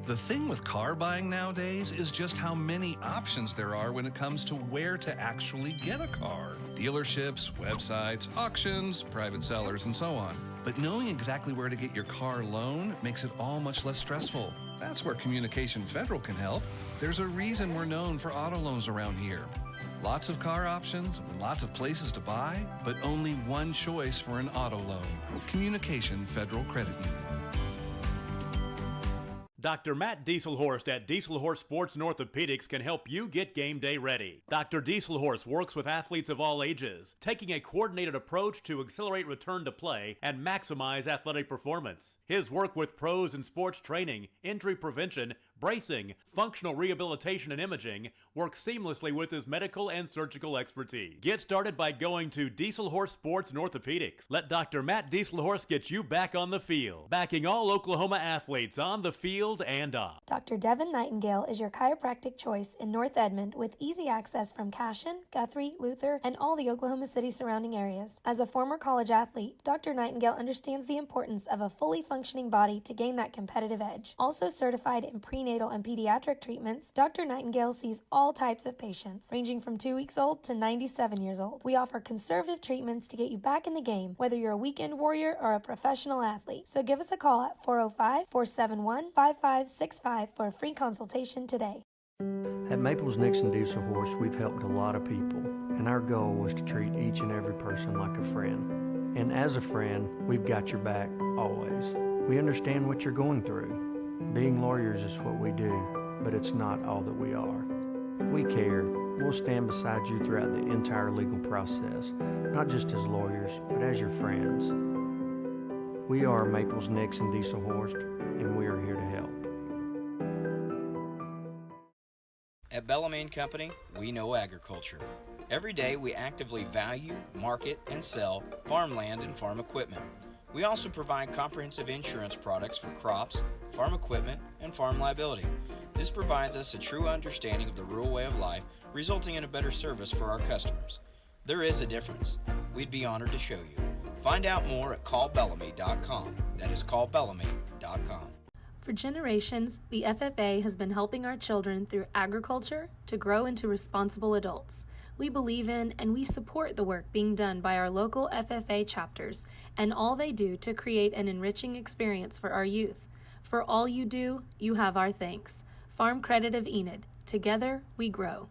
The thing with car buying nowadays is just how many options there are when it comes to where to actually get a car. Dealerships, websites, auctions, private sellers, and so on. But knowing exactly where to get your car loan makes it all much less stressful. That's where Communication Federal can help. There's a reason we're known for auto loans around here. Lots of car options, lots of places to buy, but only one choice for an auto loan. Communication Federal Credit Union. Dr. Matt Dieselhorst at Dieselhorst Sports and Orthopedics can help you get game day ready. Dr. Dieselhorst works with athletes of all ages, taking a coordinated approach to accelerate return to play and maximize athletic performance. His work with pros in sports training, injury prevention, bracing, functional rehabilitation, and imaging works seamlessly with his medical and surgical expertise. Get started by going to Dieselhorst Sports and Orthopedics. Let Dr. Matt Dieselhorst get you back on the field, backing all Oklahoma athletes on the field and off. Dr. Devin Nightingale is your chiropractic choice in North Edmond with easy access from Cashion, Guthrie, Luther, and all the Oklahoma City surrounding areas. As a former college athlete, Dr. Nightingale understands the importance of a fully functioning body to gain that competitive edge. Also certified in prenatal and pediatric treatments, Dr. Nightingale sees all types of patients, ranging from 2 weeks old to 97 years old. We offer conservative treatments to get you back in the game, whether you're a weekend warrior or a professional athlete. So give us a call at 405-471-5565 for a free consultation today. At Maples Nixon Diesel Horse, we've helped a lot of people, and our goal was to treat each and every person like a friend. And as a friend, we've got your back always. We understand what you're going through. Being lawyers is what we do, but it's not all that we are. We care. We'll stand beside you throughout the entire legal process, not just as lawyers, but as your friends. We are Maples Nixon Diesel Horse, and we are here to help. At Bellarmine Company, we know agriculture. Every day we actively value, market, and sell farmland and farm equipment. We also provide comprehensive insurance products for crops, farm equipment, and farm liability. This provides us a true understanding of the rural way of life, resulting in a better service for our customers. There is a difference. We'd be honored to show you. Find out more at callbellamy.com. That is callbellamy.com. For generations, the FFA has been helping our children through agriculture to grow into responsible adults. We believe in and we support the work being done by our local FFA chapters and all they do to create an enriching experience for our youth. For all you do, you have our thanks. Farm Credit of Enid. Together, we grow.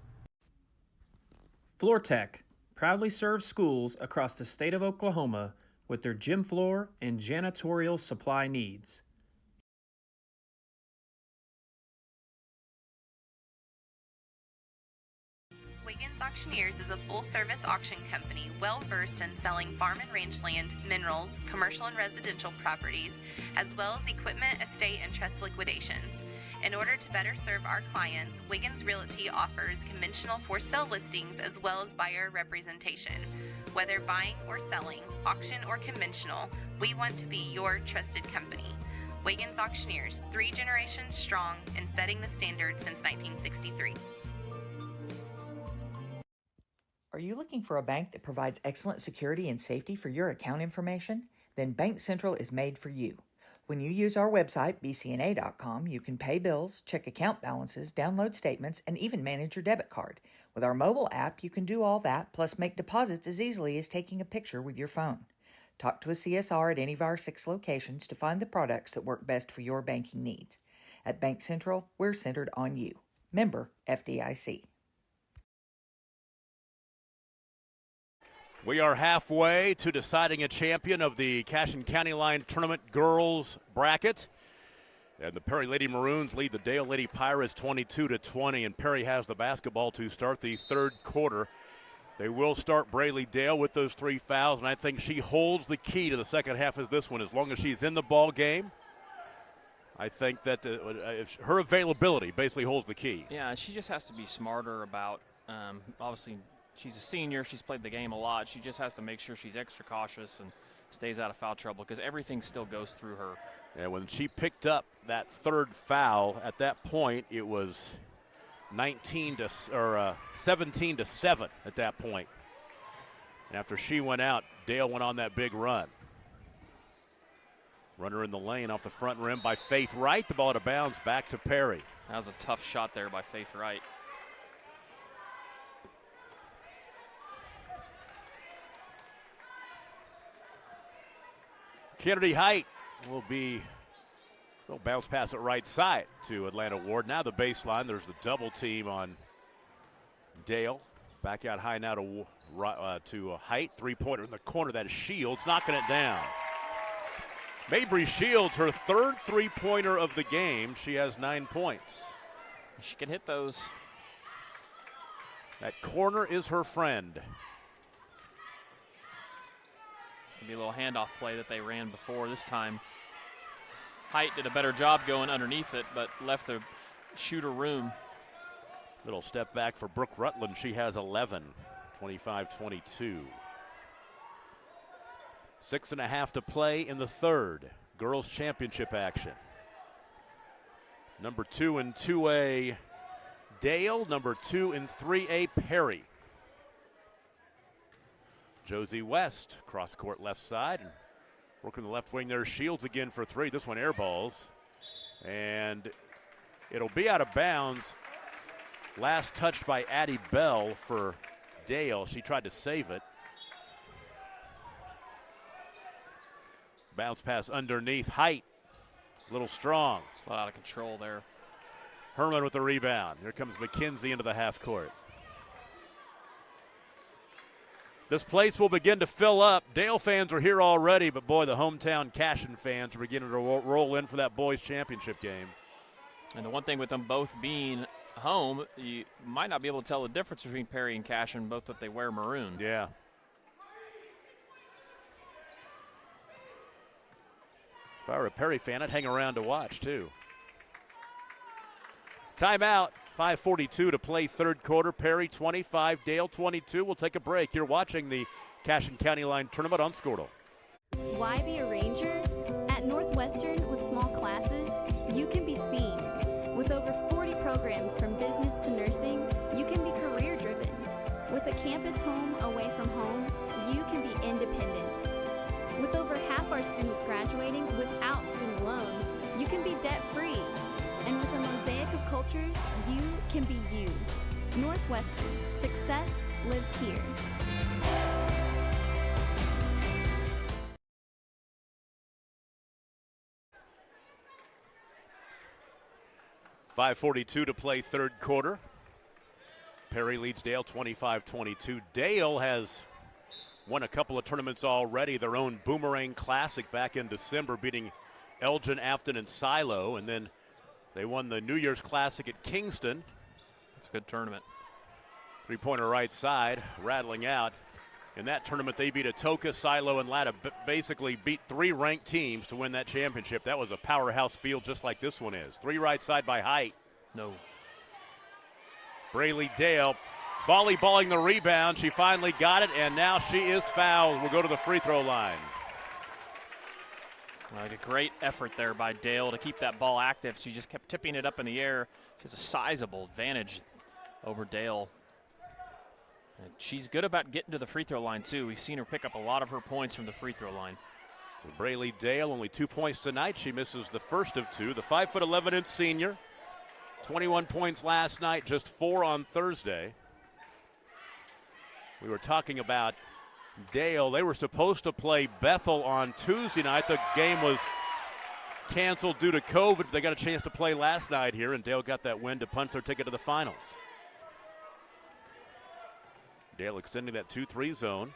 Floor Tech proudly serves schools across the state of Oklahoma with their gym floor and janitorial supply needs. Wiggins Auctioneers is a full-service auction company well-versed in selling farm and rangeland, minerals, commercial and residential properties, as well as equipment, estate, and trust liquidations. In order to better serve our clients, Wiggins Realty offers conventional for-sale listings as well as buyer representation. Whether buying or selling, auction or conventional, we want to be your trusted company. Wiggins Auctioneers, 3 generations strong and setting the standard since 1963. Are you looking for a bank that provides excellent security and safety for your account information? Then Bank Central is made for you. When you use our website, bcna.com, you can pay bills, check account balances, download statements, and even manage your debit card. With our mobile app, you can do all that, plus make deposits as easily as taking a picture with your phone. Talk to a CSR at any of our 6 locations to find the products that work best for your banking needs. At Bank Central, we're centered on you. Member FDIC. We are halfway to deciding a champion of the Cashin County Line Tournament girls bracket. And the Perry Lady Maroons lead the Dale Lady Pirates 22-20, and Perry has the basketball to start the third quarter. They will start Braylee Dale with those 3 fouls, and I think she holds the key to the second half of this one. As long as she's in the ball game, I think that if her availability basically holds the key. Yeah, she just has to be smarter about, obviously, she's a senior. She's played the game a lot. She just has to make sure she's extra cautious and stays out of foul trouble because everything still goes through her. And when she picked up that third foul, at that point it was 17-7 at that point. And after she went out, Dale went on that big run. Runner in the lane off the front rim by Faith Wright. The ball out of bounds back to Perry. That was a tough shot there by Faith Wright. Kennedy Height will bounce pass it right side to Atlanta Ward. Now the baseline. There's the double team on Dale. Back out high now to Height. Three-pointer in the corner. That is Shields knocking it down. Mabry Shields, her third three-pointer of the game. She has 9 points. She can hit those. That corner is her friend. It's going to be a little handoff play that they ran before. This time, Height did a better job going underneath it, but left the shooter room. Little step back for Brooke Rutland. She has 11, 25-22. 6.5 to play in the third. Girls championship action. Number 2 in 2A, Dale. Number 2 in 3A, Perry. Josie West, cross court left side. And working the left wing there, Shields again for three. This one air balls. And it'll be out of bounds. Last touched by Addie Bell for Dale. She tried to save it. Bounce pass underneath. Height, a little strong. It's a lot out of control there. Herman with the rebound. Here comes McKenzie into the half court. This place will begin to fill up. Dale fans are here already, but boy, the hometown Cashin fans are beginning to roll in for that boys championship game. And the one thing with them both being home, you might not be able to tell the difference between Perry and Cashin, both that they wear maroon. Yeah. If I were a Perry fan, I'd hang around to watch, too. Timeout. 5:42 to play third quarter. Perry 25, Dale 22. We'll take a break. You're watching the Cashin County Line Tournament on Squirtle. Why be a ranger? At Northwestern, with small classes, you can be seen. With over 40 programs from business to nursing, you can be career-driven. With a campus home away from home, you can be independent. With over half our students graduating without student loans, you can be debt-free. And with a mosaic of cultures, you can be you. Northwestern, success lives here. .542 to play third quarter. Perry leads Dale 25-22. Dale has won a couple of tournaments already. Their own Boomerang Classic back in December, beating Elgin, Afton, and Silo. And then they won the New Year's Classic at Kingston. It's a good tournament. Three-pointer right side, rattling out. In that tournament, they beat Atoka, Silo, and Latta. Basically beat three ranked teams to win that championship. That was a powerhouse field just like this one is. Three right side by Height. No. Braylee Dale volleyballing the rebound. She finally got it, and now she is fouled. We'll go to the free throw line. Like a great effort there by Dale to keep that ball active. She just kept tipping it up in the air. She has a sizable advantage over Dale. And she's good about getting to the free throw line, too. We've seen her pick up a lot of her points from the free throw line. So Braylee Dale, only 2 points tonight. She misses the first of two. The 5'11" senior, 21 points last night, just 4 on Thursday. We were talking about Dale. They were supposed to play Bethel on Tuesday night. The game was canceled due to COVID. They got a chance to play last night here, and Dale got that win to punch their ticket to the finals. Dale extending that 2-3 zone.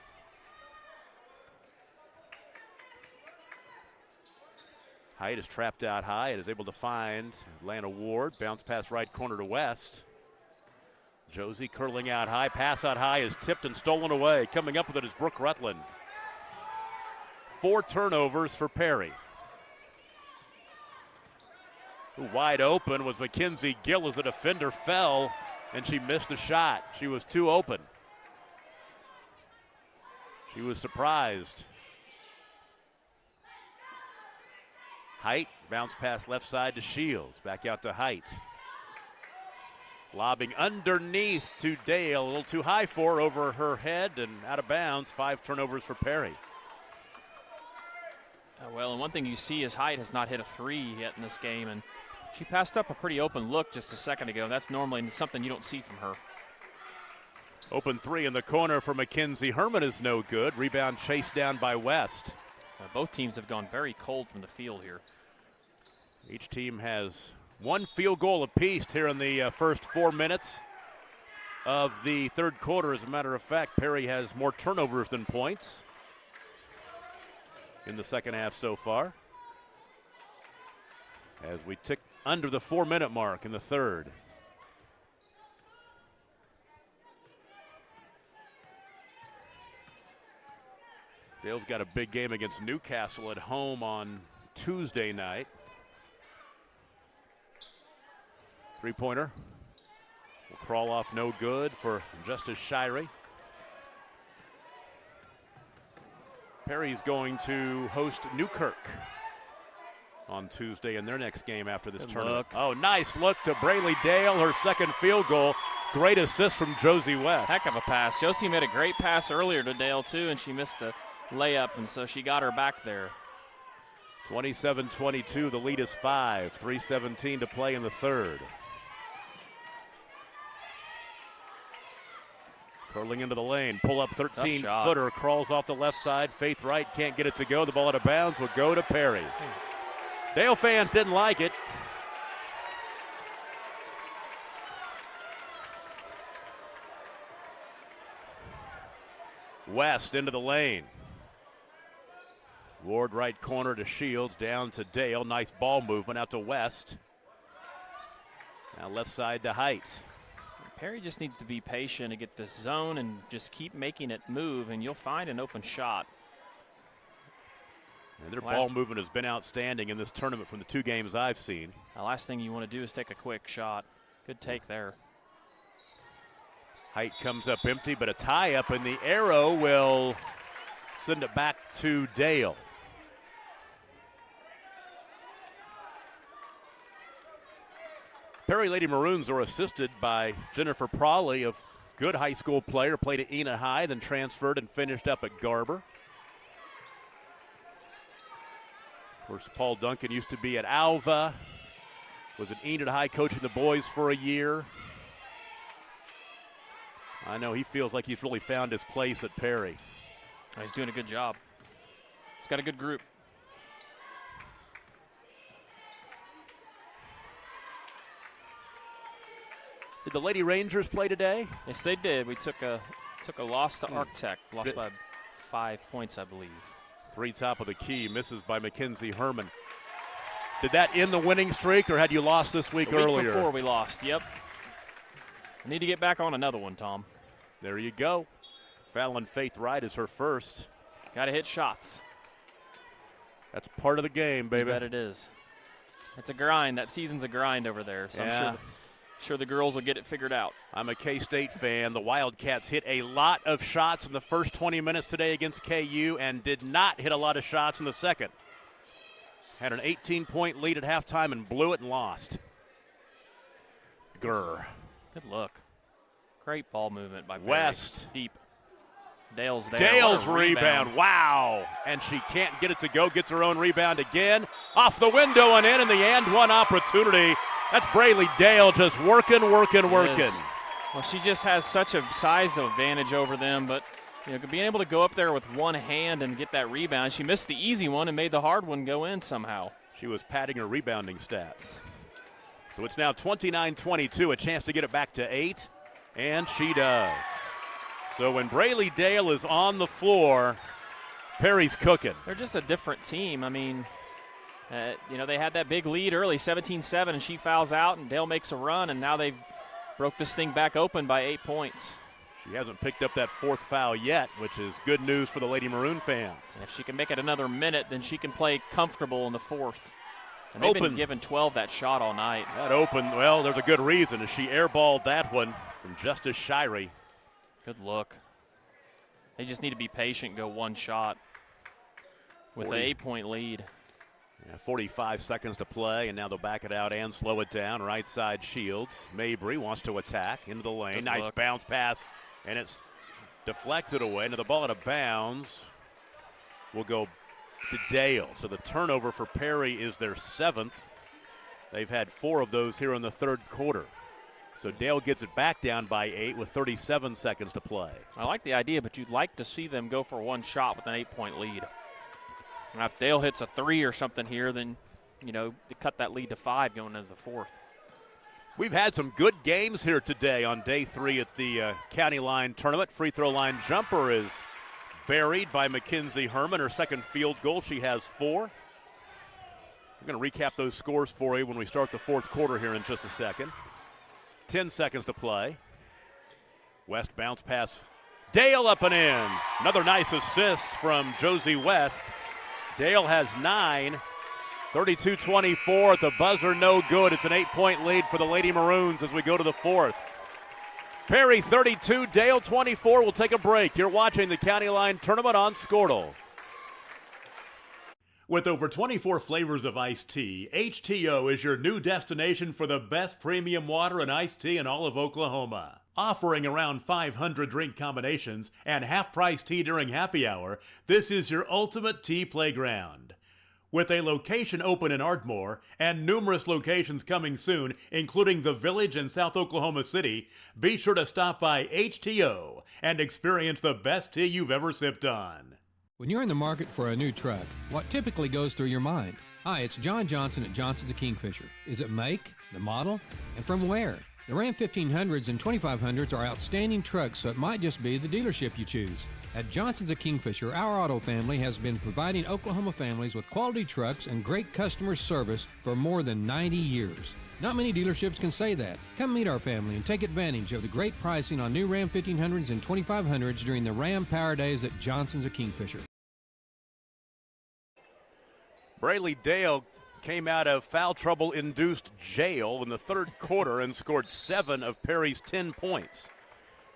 Height is trapped out high and is able to find Atlanta Ward. Bounce pass right corner to West. Josie curling out high. Pass out high is tipped and stolen away. Coming up with it is Brooke Rutland. 4 turnovers for Perry. Wide open was Mackenzie Gill as the defender fell, and she missed the shot. She was too open. She was surprised. Height, bounce pass left side to Shields. Back out to Height. Lobbing underneath to Dale. A little too high for her, over her head and out of bounds. 5 turnovers for Perry. Well, and one thing you see is Height has not hit a 3 yet in this game, and she passed up a pretty open look just a second ago. That's normally something you don't see from her. Open 3 in the corner for Mackenzie Herman is no good. Rebound chased down by West. Both teams have gone very cold from the field here. Each team has 1 field goal apiece here in the first 4 minutes of the third quarter. As a matter of fact, Perry has more turnovers than points in the second half so far, as we tick under the 4-minute mark in the third. Dale's got a big game against Newcastle at home on Tuesday night. 3-pointer will crawl off no good for Justice Shirey. Perry's going to host Newkirk on Tuesday in their next game after this tournament. Oh, nice look to Braylee Dale, her second field goal. Great assist from Josie West. Heck of a pass. Josie made a great pass earlier to Dale, too, and she missed the layup, and so she got her back there. 27-22, the lead is 5. 3:17 to play in the third. Curling into the lane, pull up 13-footer, crawls off the left side. Faith Wright can't get it to go. The ball out of bounds will go to Perry. Dale fans didn't like it. West into the lane. Ward right corner to Shields, down to Dale. Nice ball movement out to West. Now left side to Height. Perry just needs to be patient and get this zone and just keep making it move, and you'll find an open shot. And their ball movement has been outstanding in this tournament from the 2 games I've seen. The last thing you want to do is take a quick shot. Good take there. Height comes up empty, but a tie up, and the arrow will send it back to Dale. Perry Lady Maroons are assisted by Jennifer Prawley, a good high school player, played at Enid High, then transferred and finished up at Garber. Of course, Paul Duncan used to be at Alva, was at Enid High coaching the boys for a year. I know he feels like he's really found his place at Perry. Oh, he's doing a good job. He's got a good group. Did the Lady Rangers play today? Yes, they did. We took a loss to Arctech, lost by 5 points, I believe. 3 top of the key, misses by Mackenzie Herman. Did that end the winning streak, or had you lost this week earlier? Week before we lost, yep. I need to get back on another one, Tom. There you go. Fallon Faith Wright is her first. Got to hit shots. That's part of the game, baby. I bet it is. It's a grind. That season's a grind over there, so yeah. I'm sure the girls will get it figured out. I'm a K-State fan. The Wildcats hit a lot of shots in the first 20 minutes today against KU and did not hit a lot of shots in the second. Had an 18-point lead at halftime and blew it and lost. Grr. Good look. Great ball movement by Perry. West. Deep. Dale's there. Dale's rebound. Wow. And she can't get it to go. Gets her own rebound again. Off the window and in, and the and one opportunity. That's Braylee Dale just working. Well, she just has such a size advantage over them, but being able to go up there with one hand and get that rebound. She missed the easy one and made the hard one go in somehow. She was padding her rebounding stats. So it's now 29-22, a chance to get it back to 8, and she does. So when Braley Dale is on the floor, Perry's cooking. They're just a different team. I mean, they had that big lead early, 17-7, and she fouls out, and Dale makes a run, and now they've broke this thing back open by 8 points. She hasn't picked up that 4th foul yet, which is good news for the Lady Maroon fans. And if she can make it another minute, then she can play comfortable in the 4th. And they've been giving 12 that shot all night. That open, well, there's a good reason, as she airballed that one from Justice Shirey. Good look. They just need to be patient, go one shot with an 8-point lead. Yeah, 45 seconds to play, and now they'll back it out and slow it down. Right side Shields. Mabry wants to attack into the lane. Nice bounce pass, and it's deflected away. Now the ball out of bounds will go to Dale. So the turnover for Perry is their 7th. They've had 4 of those here in the 3rd quarter. So Dale gets it back down by 8 with 37 seconds to play. I like the idea, but you'd like to see them go for one shot with an 8-point lead. Now if Dale hits a 3 or something here, then, they cut that lead to 5 going into the 4th. We've had some good games here today on day 3 at the County Line Tournament. Free throw line jumper is buried by Mackenzie Herman. Her second field goal, she has 4. We're going to recap those scores for you when we start the 4th quarter here in just a second. 10 seconds to play. West bounce pass. Dale up and in. Another nice assist from Josie West. Dale has 9. 32-24 at the buzzer, no good. It's an 8-point lead for the Lady Maroons as we go to the 4th. Perry 32, Dale 24. We'll take a break. You're watching the County Line Tournament on Squirtle. With over 24 flavors of iced tea, HTO is your new destination for the best premium water and iced tea in all of Oklahoma. Offering around 500 drink combinations and half-price tea during happy hour, this is your ultimate tea playground. With a location open in Ardmore and numerous locations coming soon, including the Village in South Oklahoma City, be sure to stop by HTO and experience the best tea you've ever sipped on. When you're in the market for a new truck, what typically goes through your mind? Hi, it's John Johnson at Johnson's of Kingfisher. Is it make, the model, and from where? The Ram 1500s and 2500s are outstanding trucks, so it might just be the dealership you choose. At Johnson's of Kingfisher, our auto family has been providing Oklahoma families with quality trucks and great customer service for more than 90 years. Not many dealerships can say that. Come meet our family and take advantage of the great pricing on new Ram 1500s and 2500s during the Ram Power Days at Johnson's of Kingfisher. Braley Dale came out of foul trouble-induced jail in the 3rd quarter and scored 7 of Perry's 10 points.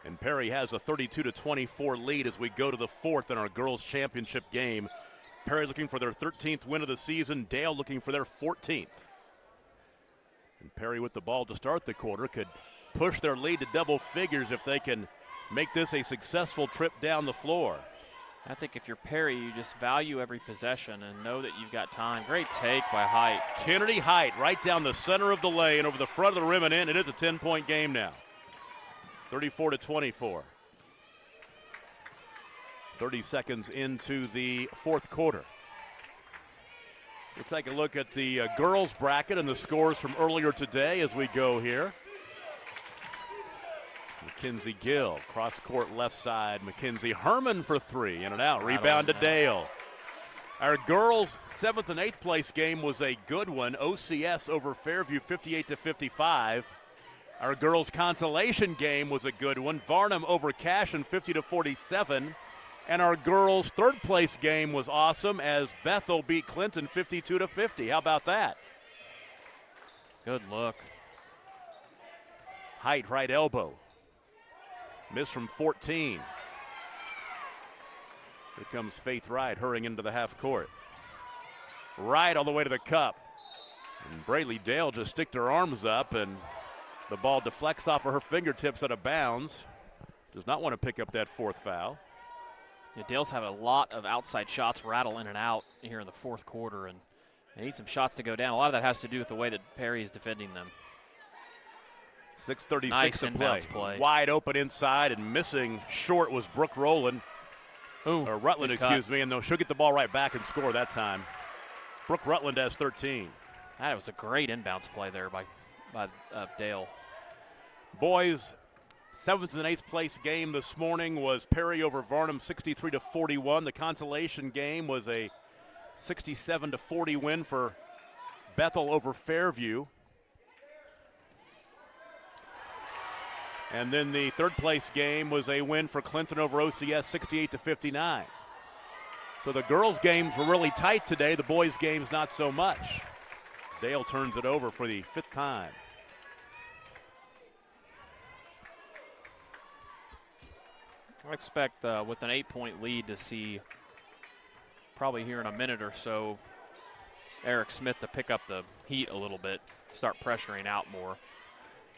And Perry has a 32-24 lead as we go to the 4th in our girls' championship game. Perry looking for their 13th win of the season. Dale looking for their 14th. And Perry with the ball to start the quarter could push their lead to double figures if they can make this a successful trip down the floor. I think if you're Perry, you just value every possession and know that you've got time. Great take by Height. Kennedy Height right down the center of the lane over the front of the rim and in. It is a 10-point game now. 34-24. 30 seconds into the 4th quarter. We'll take a look at the girls bracket and the scores from earlier today as we go here. Mackenzie Gill, cross-court left side. Mackenzie Herman for 3, in and out. Rebound to Dale. Our girls' 7th and 8th place game was a good one. OCS over Fairview 58-55. Our girls' consolation game was a good one. Varnum over Cashion 50-47. And our girls' 3rd place game was awesome as Bethel beat Clinton 52-50. How about that? Good look. Height right elbow. Miss from 14. Here comes Faith Wright hurrying into the half court. Wright all the way to the cup. And Braley Dale just sticked her arms up and the ball deflects off of her fingertips out of bounds. Does not want to pick up that 4th foul. Yeah, Dale's had a lot of outside shots rattle in and out here in the 4th quarter, and they need some shots to go down. A lot of that has to do with the way that Perry is defending them. 6:36 nice to play. Wide open inside and missing short was Brooke Rutland. Or Rutland, excuse me, and she'll get the ball right back and score that time. Brooke Rutland has 13. That was a great inbounds play there by Dale. Boys, 7th and 8th place game this morning was Perry over Varnum 63-41. The consolation game was a 67-40 win for Bethel over Fairview. And then the 3rd place game was a win for Clinton over OCS 68-59. So the girls' games were really tight today. The boys' games not so much. Dale turns it over for the 5th time. I expect with an 8-point lead to see probably here in a minute or so Eric Smith to pick up the heat a little bit, start pressuring out more.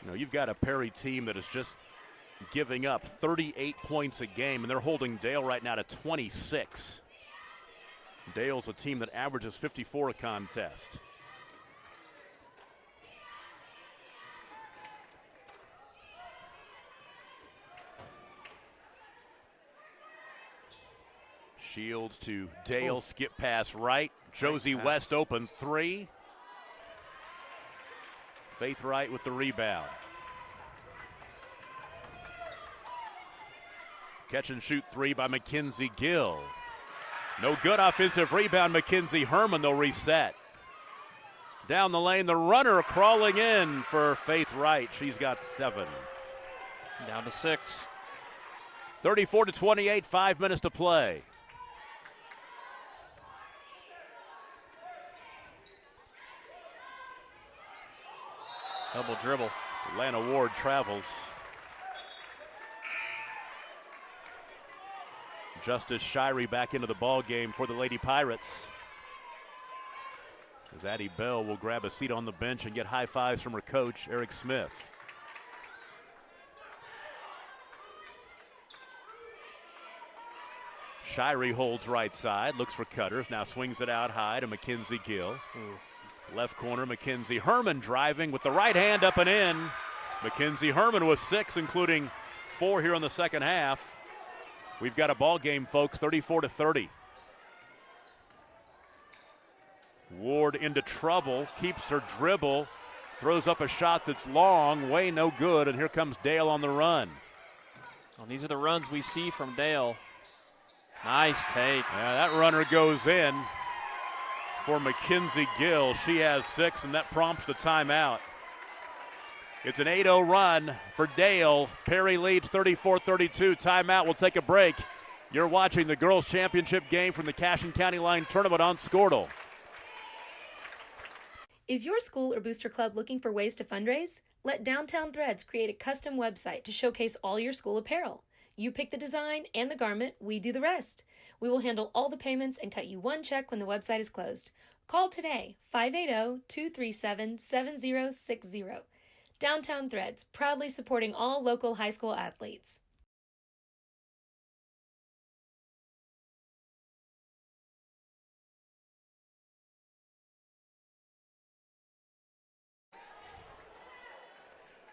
You know, you've got a Perry team that is just giving up 38 points a game, and they're holding Dale right now to 26. Dale's a team that averages 54 a contest. Shields to Dale, skip pass right. Josie West open 3. Faith Wright with the rebound. Catch and shoot 3 by Mackenzie Gill. No good. Offensive rebound. Mackenzie Herman, they'll reset. Down the lane, the runner crawling in for Faith Wright. She's got 7. Down to 6. 34-28, 5 minutes to play. Double dribble. Atlanta Ward travels. Justice Shirey back into the ball game for the Lady Pirates. As Addie Bell will grab a seat on the bench and get high fives from her coach, Eric Smith. Shirey holds right side, looks for cutters, now swings it out high to Mackenzie Gill. Left corner, Mackenzie Herman driving with the right hand up and in. Mackenzie Herman with 6, including 4 here in the second half. We've got a ball game, folks, 34-30. Ward into trouble, keeps her dribble, throws up a shot that's long, way no good, and here comes Dale on the run. Well, these are the runs we see from Dale. Nice take. Yeah, that runner goes in for Mackenzie Gill. She has 6, and that prompts the timeout. It's an 8-0 run for Dale. Perry leads 34-32. Timeout. We'll take a break. You're watching the girls' championship game from the Cashin County Line Tournament on Squirtle. Is your school or booster club looking for ways to fundraise? Let Downtown Threads create a custom website to showcase all your school apparel. You pick the design and the garment, we do the rest. We will handle all the payments and cut you one check when the website is closed. Call today, 580-237-7060. Downtown Threads, proudly supporting all local high school athletes.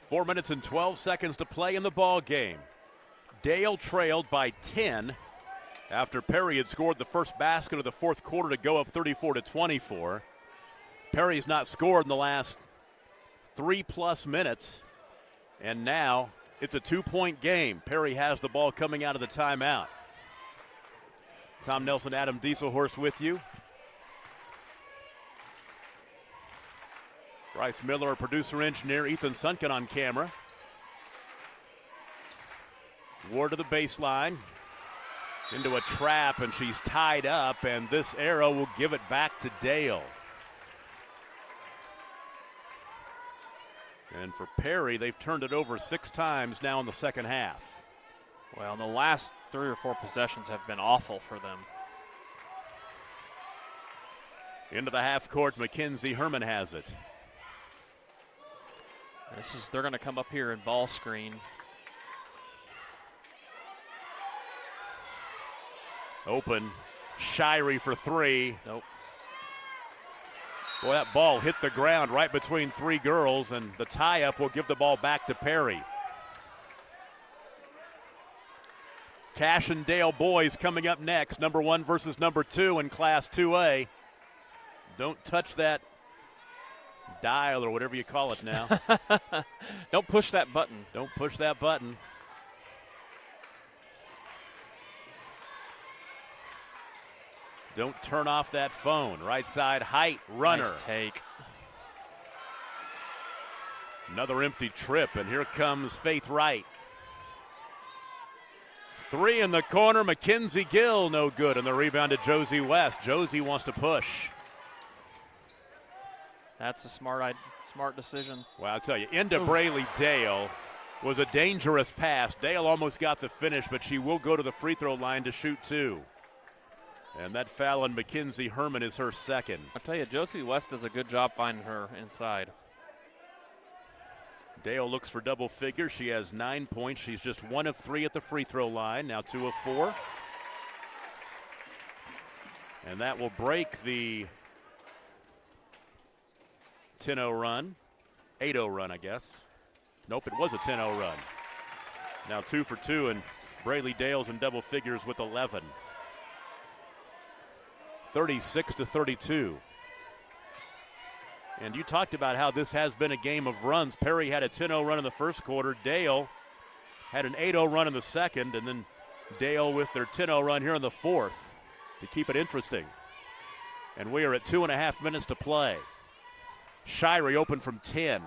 Four minutes and 12 seconds to play in the ball game. Dale trailed by 10 after Perry had scored the first basket of the fourth quarter to go up 34-24. Perry's not scored in the last 3+ minutes, and now it's a 2-point game. Perry has the ball coming out of the timeout. Tom Nelson, Adam Dieselhorst with you. Bryce Miller, our producer engineer, Ethan Sunken on camera. Ward to the baseline, into a trap, and she's tied up, and this arrow will give it back to Dale. And for Perry, they've turned it over 6 times now in the second half. Well, the last 3 or 4 possessions have been awful for them. Into the half court, Mackenzie Herman has it. They're going to come up here and ball screen. Open, Shirey for 3. Nope. Boy, that ball hit the ground right between 3 girls, and the tie-up will give the ball back to Perry. Cash and Dale boys coming up next, number 1 versus number 2 in Class 2A. don't touch that dial or whatever you call it now. Don't push that button. Don't push that button. Don't turn off that phone. Right side, Height, runner. Nice take. Another empty trip, and here comes Faith Wright. 3 in the corner, Mackenzie Gill, no good. And the rebound to Josie West. Josie wants to push. That's a smart decision. Well, I'll tell you, into Braley Dale was a dangerous pass. Dale almost got the finish, but she will go to the free throw line to shoot 2. And that foul on Mackenzie Herman is her second. I'll tell you, Josie West does a good job finding her inside. Dale looks for double figures. She has 9 points. She's just 1 of 3 at the free throw line. Now 2 of 4. And that will break the 10-0 run. 8-0 run, I guess. Nope, it was a 10-0 run. Now 2 for 2, and Braley Dale's in double figures with 11. 36-32. And you talked about how this has been a game of runs. Perry had a 10-0 run in the first quarter. Dale had an 8-0 run in the second, and then Dale with their 10-0 run here in the fourth to keep it interesting. And we are at 2.5 minutes to play. Shirey open from 10.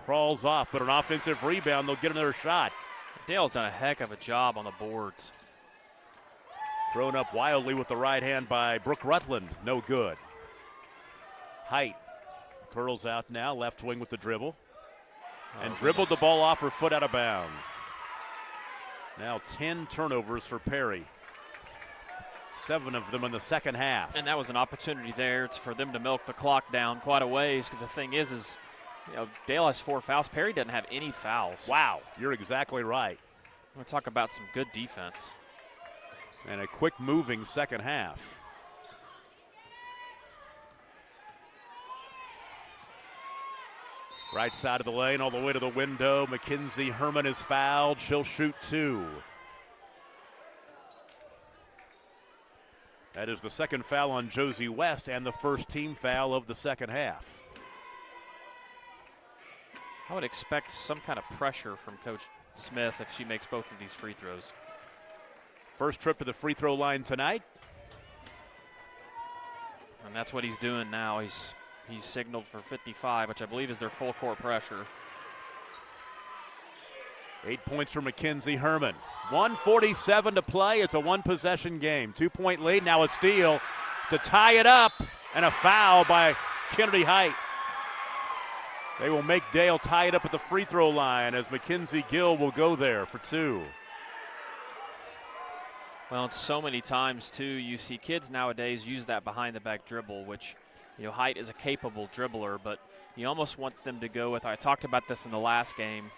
Crawls off, but an offensive rebound. They'll get another shot. Dale's done a heck of a job on the boards. Thrown up wildly with the right hand by Brooke Rutland. No good. Height curls out now, left wing with the dribble. And dribbled the ball off her foot out of bounds. Now 10 turnovers for Perry. 7 of them in the second half. And that was an opportunity there for them to milk the clock down quite a ways, because the thing is Dale has 4 fouls. Perry doesn't have any fouls. Wow, you're exactly right. I'm going to talk about some good defense. And a quick moving second half. Right side of the lane, all the way to the window. Mackenzie Herman is fouled. She'll shoot 2. That is the second foul on Josie West and the first team foul of the second half. I would expect some kind of pressure from Coach Smith if she makes both of these free throws. First trip to the free throw line tonight. And that's what he's doing now. He's signaled for 55, which I believe is their full court pressure. 8 points for Mackenzie Herman. 1:47 to play. It's a one-possession game. 2-point lead, now a steal to tie it up, and a foul by Kennedy Height. They will make Dale tie it up at the free throw line as Mackenzie Gill will go there for 2. Well, and so many times, too, you see kids nowadays use that behind-the-back dribble, which, Height is a capable dribbler, but you almost want them to go with, I talked about this in the last game,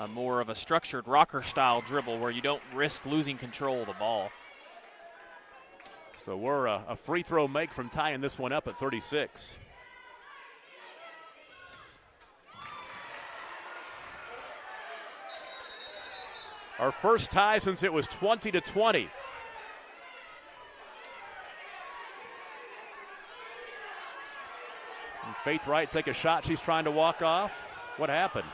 more of a structured rocker-style dribble where you don't risk losing control of the ball. So we're a free throw make from tying this one up at 36. Our first tie since it was 20-20. And Faith Wright take a shot. She's trying to walk off. What happened?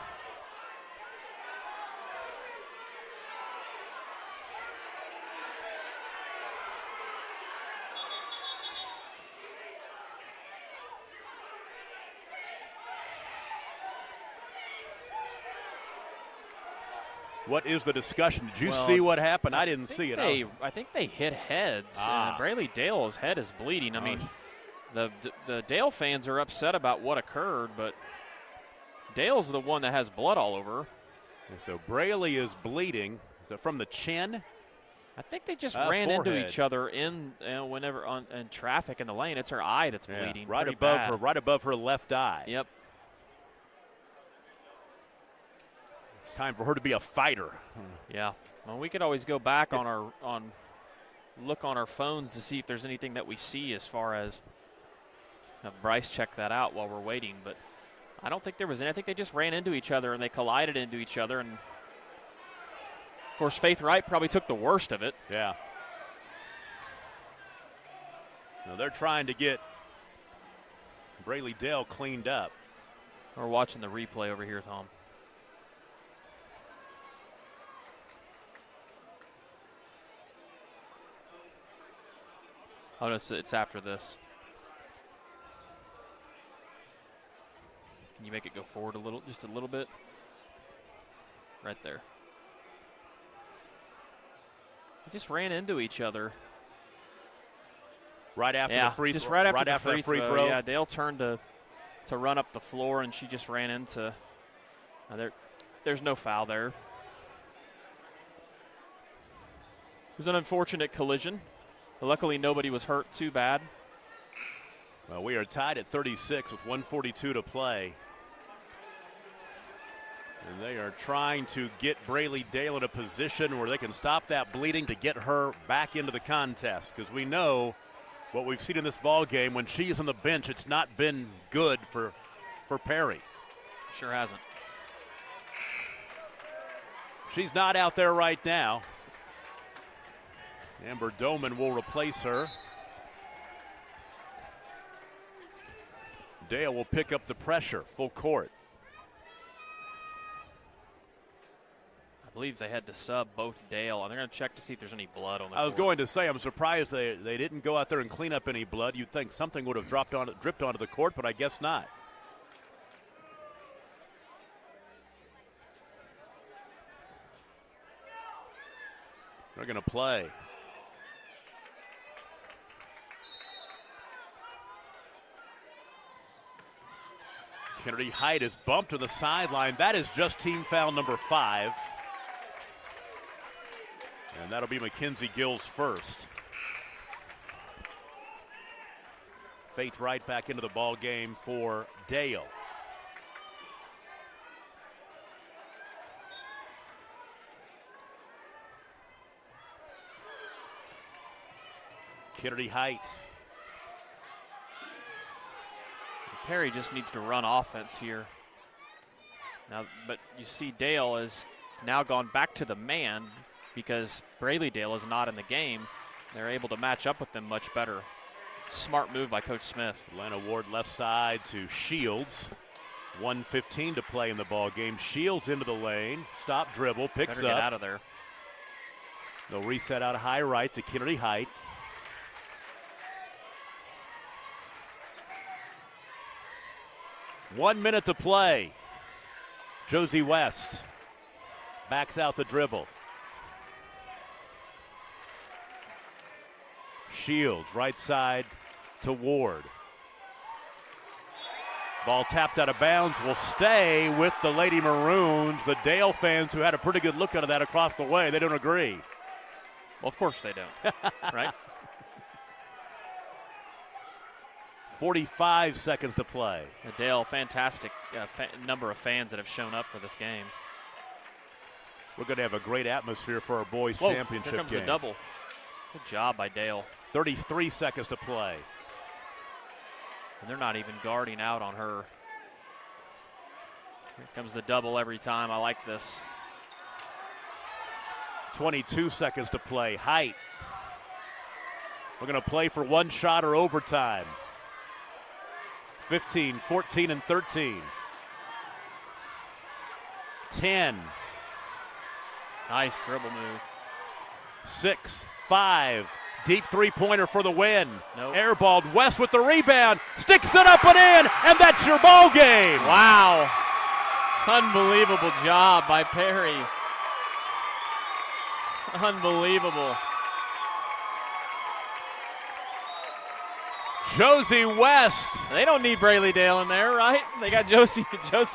What is the discussion? Did you see what happened? I didn't see it. I think they hit heads. Braley Dale's head is bleeding. I mean, the Dale fans are upset about what occurred, but Dale's the one that has blood all over. And so Braley is bleeding. Is it from the chin? I think they just ran into each other in traffic in the lane. It's her eye that's bleeding. Right above her left eye. Yep. It's time for her to be a fighter. Yeah. Well, we could always go back look on our phones to see if there's anything that we see as far as have Bryce check that out while we're waiting. But I don't think there was any. I think they just ran into each other and they collided into each other. And, of course, Faith Wright probably took the worst of it. Yeah. Now they're trying to get Braley Dale cleaned up. We're watching the replay over here, Tom. Oh, no, it's after this. Can you make it go forward a little, just a little bit? Right there. They just ran into each other. Right after the free throw. Just right after the free throw. Yeah, Dale turned to run up the floor, and she just ran into. There's no foul there. It was an unfortunate collision. But luckily, nobody was hurt too bad. Well, we are tied at 36 with 1:42 to play. And they are trying to get Braley Dale in a position where they can stop that bleeding to get her back into the contest. Because we know what we've seen in this ball game, when she's on the bench, it's not been good for Perry. Sure hasn't. She's not out there right now. Amber Doman will replace her. Dale will pick up the pressure, full court. I believe they had to sub both Dale, and they're going to check to see if there's any blood on the I was court. going to say, I'm surprised they didn't go out there and clean up any blood. You'd think something would have dripped onto the court, but I guess not. They're going to play. Kennedy Height is bumped to the sideline. That is just team foul number 5. And that'll be Mackenzie Gill's first. Faith Wright back into the ball game for Dale. Kennedy Height. Perry just needs to run offense here. Now, but you see Dale has now gone back to the man because Braley Dale is not in the game. They're able to match up with them much better. Smart move by Coach Smith. Atlanta Ward left side to Shields. 1:15 to play in the ball game. Shields into the lane. Stop dribble. Picks Better up. get out of there. They'll reset out high right to Kennedy Height. One minute to play. Josie West backs out the dribble. Shields, right side to Ward. Ball tapped out of bounds, will stay with the Lady Maroons. The Dale fans, who had a pretty good look out of that across the way, they don't agree. Well, of course they don't, right? 45 seconds to play. Dale, fantastic number of fans that have shown up for this game. We're going to have a great atmosphere for our boys' championship here comes game. the double. Good job by Dale. 33 seconds to play. And they're not even guarding out on her. Here comes the double every time. I like this. 22 seconds to play. Height. We're going to play for one shot or overtime. 15, 14, and 13. 10. Nice dribble move. 6, 5. Deep three-pointer for the win. Nope. Airballed. West with the rebound. Sticks it up and in, and that's your ball game. Wow. Unbelievable job by Perry. Unbelievable. Josie West. They don't need Braley Dale in there, right? They got Josie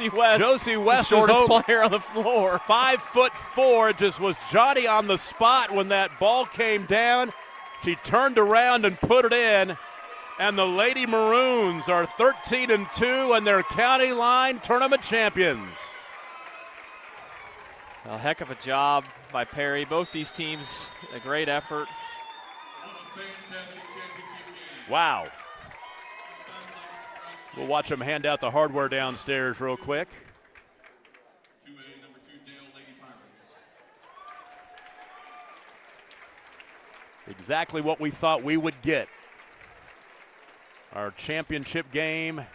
West. Josie West, the shortest player on the floor. 5'4", just was Johnny on the spot when that ball came down. She turned around and put it in. And the Lady Maroons are 13-2 and they're county line tournament champions. A heck of a job by Perry. Both these teams, a great effort. Wow. We'll watch them hand out the hardware downstairs real quick. Exactly what we thought we would get. Our championship game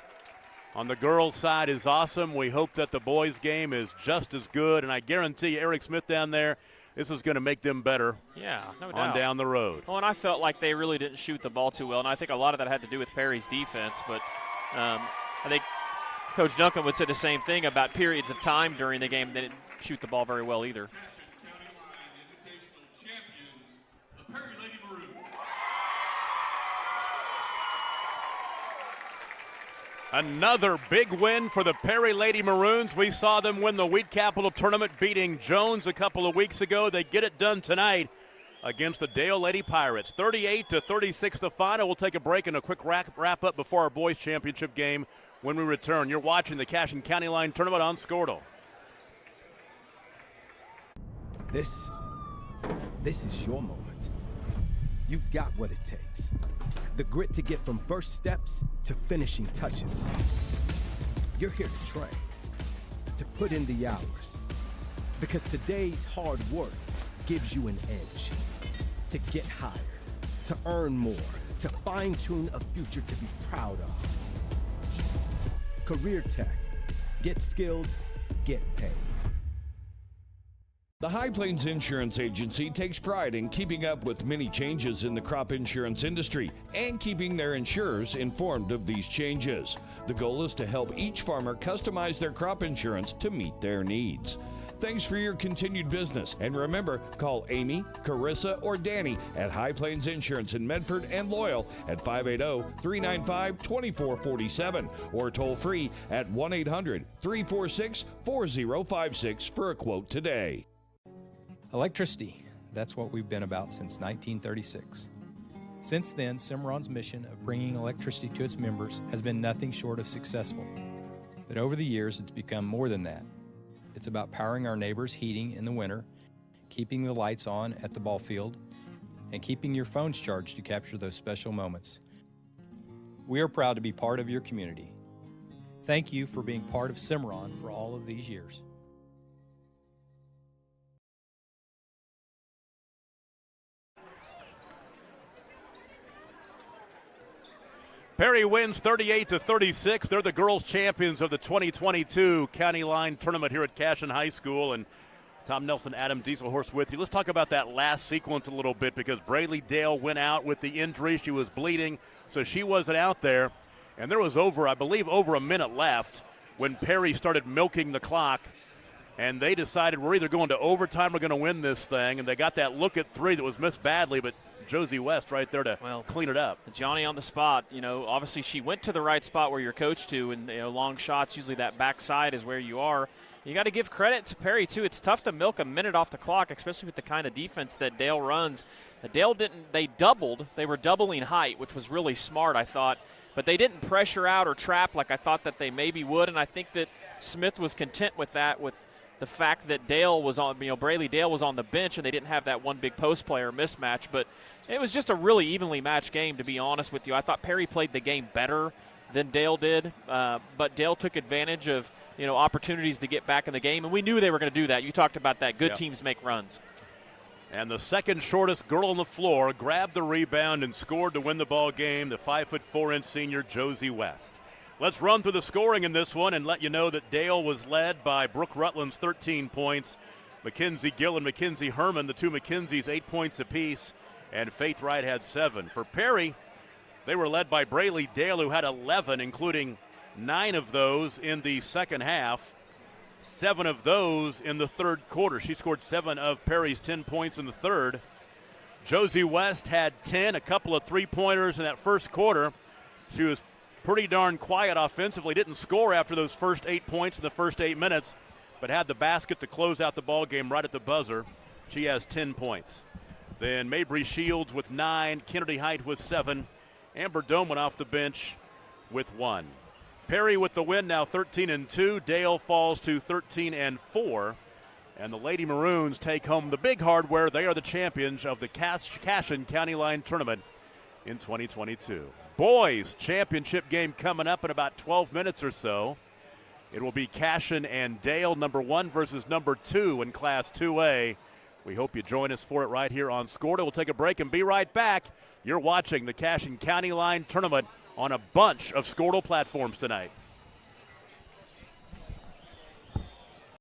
on the girls' side is awesome. We hope that the boys' game is just as good, and I guarantee you, Eric Smith down there, this is going to make them better. Yeah, no doubt. On down the road. Well, and I felt like they really didn't shoot the ball too well, and I think a lot of that had to do with Perry's defense. But I think Coach Duncan would say the same thing about periods of time during the game. They didn't shoot the ball very well either. Another big win for the Perry Lady Maroons. We saw them win the Wheat Capital Tournament, beating Jones a couple of weeks ago. They get it done tonight against the Dale Lady Pirates. 38-36 the final. We'll take a break and a quick wrap up before our boys championship game when we return. You're watching the Cashin County Line Tournament on Scortal. This is your moment. You've got what it takes. The grit to get from first steps to finishing touches. You're here to train, to put in the hours. Because today's hard work gives you an edge. To get hired, to earn more, to fine-tune a future to be proud of. Career Tech. Get skilled, get paid. The High Plains Insurance Agency takes pride in keeping up with many changes in the crop insurance industry and keeping their insurers informed of these changes. The goal is to help each farmer customize their crop insurance to meet their needs. Thanks for your continued business, and remember, call Amy, Carissa, or Danny at High Plains Insurance in Medford and Loyal at 580-395-2447 or toll free at 1-800-346-4056 for a quote today. Electricity, that's what we've been about since 1936. Since then, Cimarron's mission of bringing electricity to its members has been nothing short of successful. But over the years, it's become more than that. It's about powering our neighbors' heating in the winter, keeping the lights on at the ball field, and keeping your phones charged to capture those special moments. We are proud to be part of your community. Thank you for being part of Cimarron for all of these years. Perry wins 38-36. They're the girls' champions of the 2022 County Line Tournament here at Cashin High School. And Tom Nelson, Adam Dieselhorst with you. Let's talk about that last sequence a little bit because Braylee Dale went out with the injury. She was bleeding, so she wasn't out there. And there was over a minute left when Perry started milking the clock. And they decided we're either going to overtime or going to win this thing. And they got that look at three that was missed badly, but Josie West right there to clean it up. Johnny on the spot. Obviously she went to the right spot where you're coached to, and long shots, usually that backside is where you are. You got to give credit to Perry, too. It's tough to milk a minute off the clock, especially with the kind of defense that Dale runs. They doubled. They were doubling height, which was really smart, I thought. But they didn't pressure out or trap like I thought that they maybe would, and I think that Smith was content with that, with the fact that Dale was on, Braylee Dale was on the bench and they didn't have that one big post player mismatch. But it was just a really evenly matched game, to be honest with you. I thought Perry played the game better than Dale did, but Dale took advantage of, opportunities to get back in the game, and we knew they were going to do that. You talked about that. Good teams make runs. And the second shortest girl on the floor grabbed the rebound and scored to win the ball game, the 5'4" senior Josie West. Let's run through the scoring in this one and let you know that Dale was led by Brooke Rutland's 13 points, Mackenzie Gill and Mackenzie Herman, the two Mackenzies, 8 points apiece, and Faith Wright had 7. For Perry, they were led by Braylee Dale, who had 11, including 9 of those in the second half, 7 of those in the third quarter. She scored 7 of Perry's 10 points in the third. Josie West had 10, a couple of three-pointers in that first quarter. She was pretty darn quiet offensively, didn't score after those first 8 points in the first 8 minutes, but had the basket to close out the ball game right at the buzzer. She has 10 points. Then Mabry Shields with 9, Kennedy Height with 7, Amber Doman off the bench with 1. Perry with the win, now 13-2. Dale falls to 13-4. And the Lady Maroons take home the big hardware. They are the champions of the Cashin County Line Tournament in 2022. Boys championship game coming up in about 12 minutes or so. It will be Cashin and Dale, number 1 versus number 2 in Class 2A. We hope you join us for it right here on Scorta. We'll take a break and be right back. You're watching the Cashin County Line Tournament on a bunch of Scorta platforms tonight.